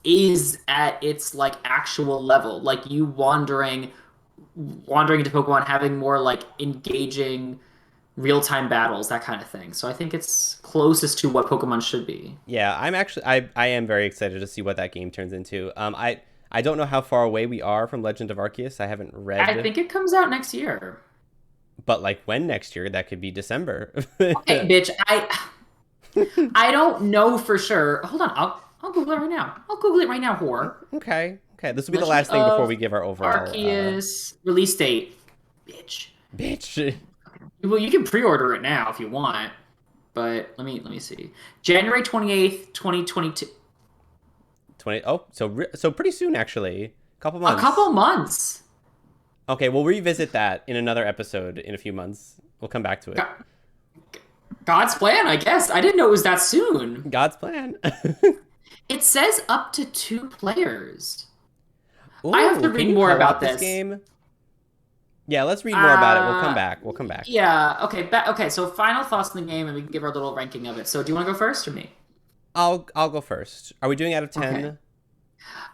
is at its like actual level. Like you wandering into Pokemon, having more like engaging real time battles, that kind of thing. So I think it's closest to what Pokemon should be. Yeah, I am very excited to see what that game turns into. I don't know how far away we are from Legend of Arceus. I haven't I read, think it comes out next year. but like when next year? That could be December. Okay, bitch. I don't know for sure. Hold on. I'll Google it right now. I'll Google it right now, whore. Okay. Okay. This will be the Legend last thing before of we give our overall Arceus release date. Bitch. bitch. Well, you can pre-order it now if you want, but let me see. January 28th, 2022. 20. Oh, so pretty soon actually. Couple A couple months. months. Okay, we'll revisit that in another episode in a few months. We'll come back to it. God's plan, I guess. I didn't know it was that soon. God's plan. It says up to 2 players. I have Ooh, to can read you more co-op about this this. game? Yeah, let's read more about it. We'll come Uh, back. We'll come back. yeah. Okay. Okay. So final thoughts on the game, and we can give our little ranking of it. So do you want to go first or me? I'll go first. Are we doing out of Okay.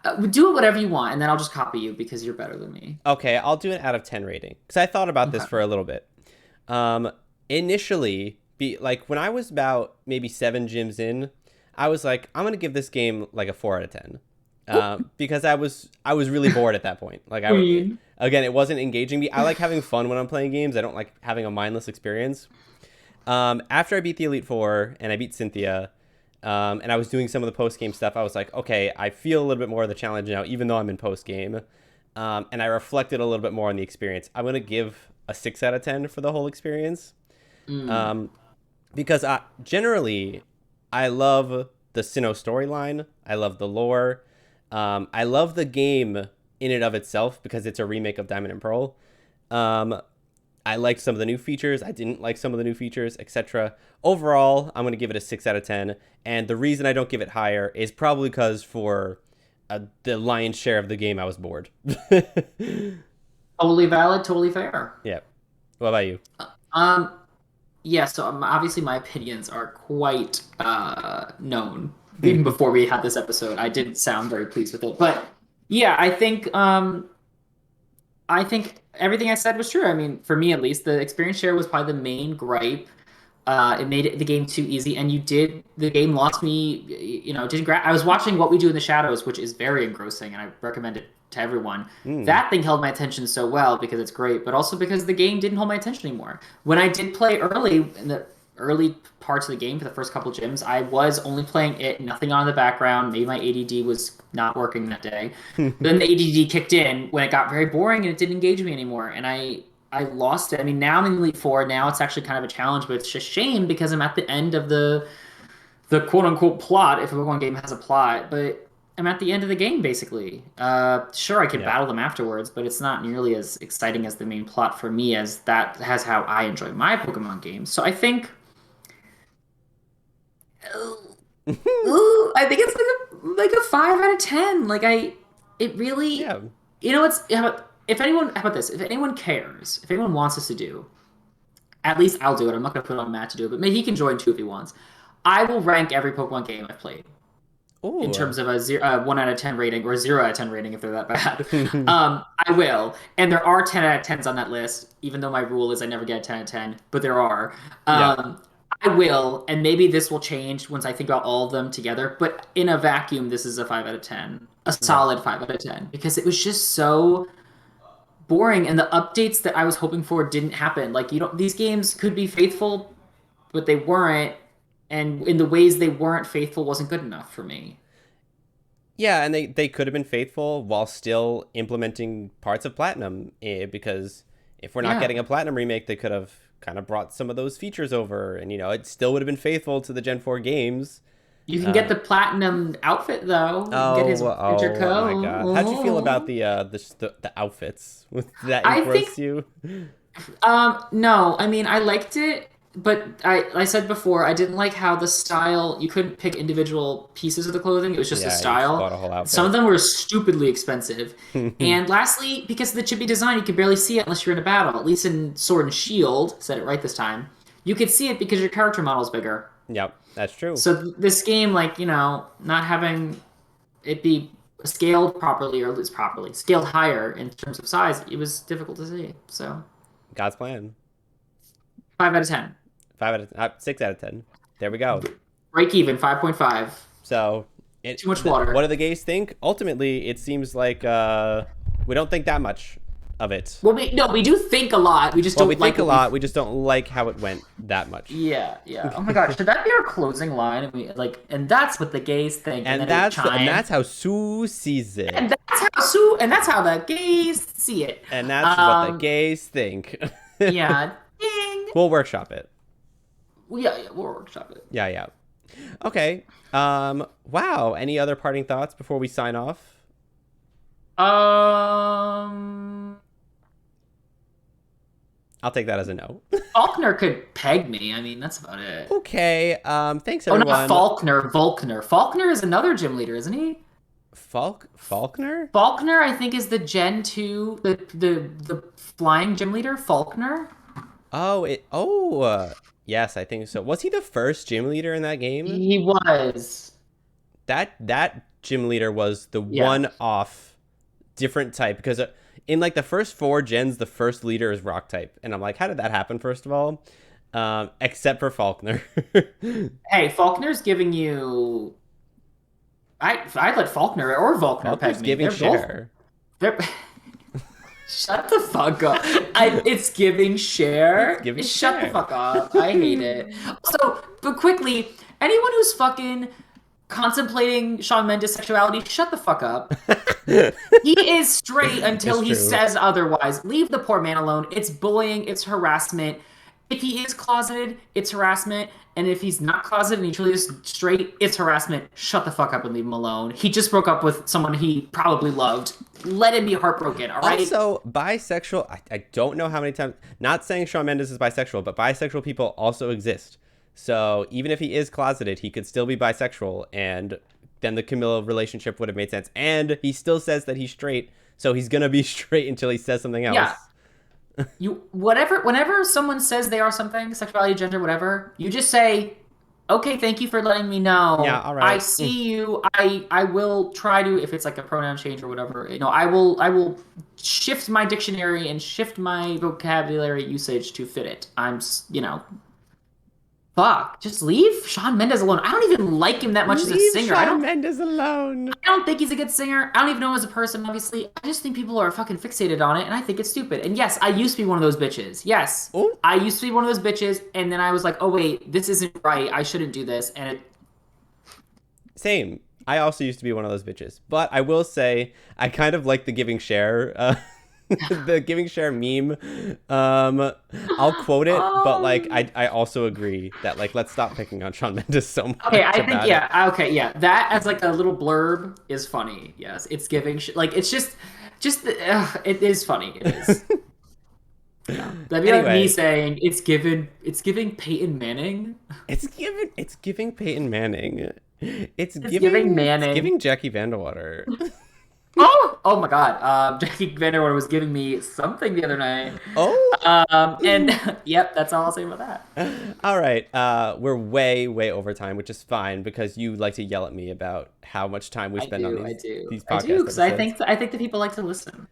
10? Do it whatever you want, and then I'll just copy you because you're better than me. Okay, I'll do an out of 10 rating because I thought about this Okay. for a little bit. Initially, like when I was about maybe 7 gyms in, I was like, I'm gonna give this game like a 4 out of 10, because I was really bored at that point. Like Queen. again, it wasn't engaging me. I like having fun when I'm playing games. I don't like having a mindless experience. After I beat the Elite Four and I beat Cynthia, and I was doing some of the post game stuff, I was like, okay, I feel a little bit more of the challenge now, even though I'm in post game. And I reflected a little bit more on the experience. I'm gonna give a 6 out of 10 for the whole experience, Mm. because generally I love the Sinnoh storyline. I love the lore. I love the game in and of itself because it's a remake of Diamond and Pearl. I liked some of the new features. I didn't like some of the new features, etc. Overall, I'm going to give it a 6 out of 10. And the reason I don't give it higher is probably because for the lion's share of the game, I was bored. Totally valid. Totally fair. Yeah. What about you? Um. Yeah. So obviously my opinions are quite known. Even before we had this episode, I didn't sound very pleased with it, but yeah, I think everything I said was true. I mean, for me at least, the experience share was probably the main gripe. It made the game too easy, and the game lost me. You know, didn't grab. I was watching What We Do in the Shadows, which is very engrossing, and I recommend it to everyone. Mm, That thing held my attention so well because it's great, but also because the game didn't hold my attention anymore. When I did play early in the early parts of the game for the first couple gyms, I was only playing it, nothing on in the background. Maybe my ADD was not working that day. Then the ADD kicked in when it got very boring and it didn't engage me anymore, and I lost it. I mean, now I'm in Elite Four. Now it's actually kind of a challenge, but it's just shame because I'm at the end of the quote unquote plot, if a Pokemon game has a plot, but I'm at the end of the game basically. Sure, I could yep. battle them afterwards, but it's not nearly as exciting as the main plot for me, as that has how I enjoy my Pokemon games. So I think, ooh, I think it's like a 5 out of 10. It really, Yeah. it's how about this? If anyone cares, if anyone wants us to do, at least I'll do it. I'm not gonna put it on Matt to do it, but maybe he can join too if he wants. I will rank every Pokemon game I've played in Ooh. terms of a 1 out of 10 rating or 0 out of 10 rating if they're that bad. I will, and there are 10 out of 10s on that list. Even though my rule is I never get a 10 out of 10, but there are. Yep. I will, and maybe this will change once I think about all of them together. But in a vacuum, this is a 5 out of 10, a Yep. solid 5 out of 10, because it was just so boring, and the updates that I was hoping for didn't happen. Like these games could be faithful, but they weren't, and in the ways they weren't faithful wasn't good enough for me. Yeah, and they could have been faithful while still implementing parts of Platinum, because if we're not Yeah. getting a Platinum remake, they could have kind of brought some of those features over, and it still would have been faithful to the Gen 4 games. You can get Uh, the platinum outfit though. You can get his winter oh my coat. God! How'd you feel about Oh. the outfits? Did that I think engross you? no, I mean I liked it, but I said before I didn't like how the style, you couldn't pick individual pieces of the clothing. It was just a Yeah, you just style. bought a whole Some of outfit. them were stupidly expensive. And lastly, because of the chibi design, you could barely see it unless you're in a battle. At least in Sword and Shield, said it right this time. You could see it because your character model's bigger. Yep, that's true. So this game, like, not having it be scaled properly, or at least properly scaled higher in terms of size, it was difficult to see. So God's plan. 5 out of 10. 6 out of 10. There we go. Break even, 5.5. So, Too much what water. do the gays think? Ultimately, it seems like we don't think that much of it. Well, we do think a lot. We just Well, we don't think like a what we. lot. We just don't like how it went that much. Yeah, yeah. Oh my gosh, should that be our closing line? And that's what the gays think, and And then it would chime. that's how Sue sees And it. that's how the gays see it. And that's what the Um, gays think. yeah, ding. We'll workshop it. Well, yeah, we'll workshop it. Yeah, yeah. Okay. Wow. Any other parting thoughts before we sign off? Um, I'll take that as a no. Faulkner could peg me. I mean, that's about it. Okay. Thanks Oh, not everyone. Faulkner. Volkner. Faulkner is another gym leader, isn't he? Faulkner? Faulkner, I think, is the Gen 2, the flying gym leader. Faulkner. Yes, I think so. Was he the first gym leader in that game? He was. That gym leader was the Yeah. one off different type, because in like the first 4 gens, the first leader is rock type, and I'm like, how did that happen? First of all, except for Faulkner. Hey, Faulkner's giving you. I'd let Faulkner or Volkner peg Faulkner's me. giving They're both. share. They're. Shut the fuck up. It's giving It's share. giving Shut the share. fuck up. I hate it. Also, but quickly, anyone who's fucking contemplating Shawn Mendes' sexuality, shut the fuck up. He is straight until It's he true. says otherwise. Leave the poor man alone. It's bullying, it's harassment. If he is closeted, it's harassment. And if he's not closeted and he truly is straight, it's harassment. Shut the fuck up and leave him alone. He just broke up with someone he probably loved. Let him be heartbroken, all right? Also, bisexual, I don't know how many times, not saying Shawn Mendes is bisexual, but bisexual people also exist. So even if he is closeted, he could still be bisexual, and then the Camilla relationship would have made sense. And he still says that he's straight, so he's going to be straight until he says something else. Yeah. Whenever someone says they are something, sexuality, gender, whatever, you just say, okay, thank you for letting me know. Yeah, all I right. see you. I will try to, if it's like a pronoun change or whatever, I will shift my dictionary and shift my vocabulary usage to fit it. fuck? Just leave Shawn Mendes alone. I don't even like him that much as a Leave singer. Shawn Mendes alone. I don't think he's a good singer. I don't even know him as a person, obviously. I just think people are fucking fixated on it, and I think it's stupid. And yes, I used to be one of those bitches. Yes, Oh, I used to be one of those bitches, and then I was like, oh wait, this isn't right. I shouldn't do this. And it, same. I also used to be one of those bitches, but I will say I kind of like the giving share, the giving share meme. I'll quote it, but like I also agree that like let's stop picking on Shawn Mendes so okay, much I think about it. yeah, okay, yeah. That as like a little blurb is funny. Yes, it's giving like it's just it is funny. It is. Yeah, that'd be like me Anyway, saying it's giving Peyton Manning. it's giving Peyton Manning. It's giving It's Manning. giving Jackie Vandewater. Oh my God. Jackie Vanderwood was giving me something the other night. Oh. And yep, that's all I'll say about that. All right. We're way over time, which is fine because you like to yell at me about how much time we spend on I do, these I do, podcast because episodes. I think that people like to listen.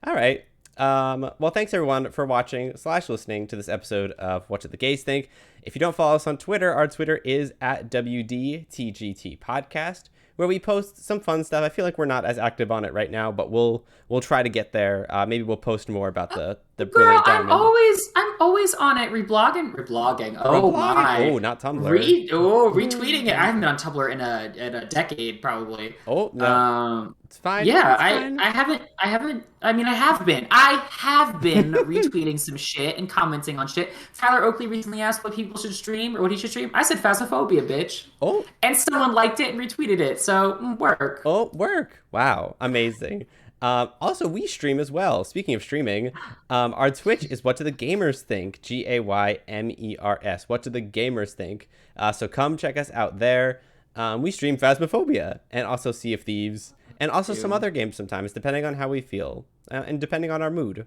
All right. Well, thanks everyone for watching / listening to this episode of What Do the Gays Think. If you don't follow us on Twitter, our Twitter is at WDTGT Podcast, where we post some fun stuff. I feel like we're not as active on it right now, but we'll try to get there. Maybe we'll post more about the Girl, brilliant Diamond. I'm always on it, reblogging. Oh Reblogging. my, Oh, not Tumblr. retweeting it. I haven't been on Tumblr in a decade probably. Oh no, Um, it's fine. yeah, It's fine. I haven't. I mean, I have been retweeting some shit and commenting on shit. Tyler Oakley recently asked what people should stream or what he should stream. I said Phasmophobia, bitch, Oh, and someone liked it and retweeted it. So work. oh, work. Wow, amazing. Also, we stream as well. Speaking of streaming, our Twitch is What Do the Gamers Think? GAYMERS. What Do the Gamers Think? So come check us out there. We stream Phasmophobia and also Sea of Thieves and also some other games sometimes, depending on how we feel and depending on our mood.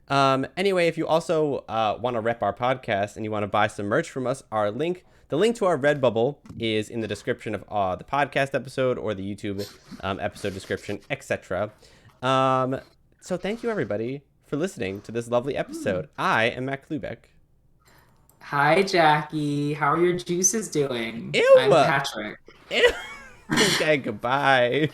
Anyway, if you also want to rep our podcast and you want to buy some merch from us, the link to our Redbubble is in the description of the podcast episode or the YouTube episode description, etc. So thank you everybody for listening to this lovely episode. I am Matt Klubeck. Hi, Jackie. How are your juices doing? Ew! I'm Patrick. Ew. Okay, goodbye.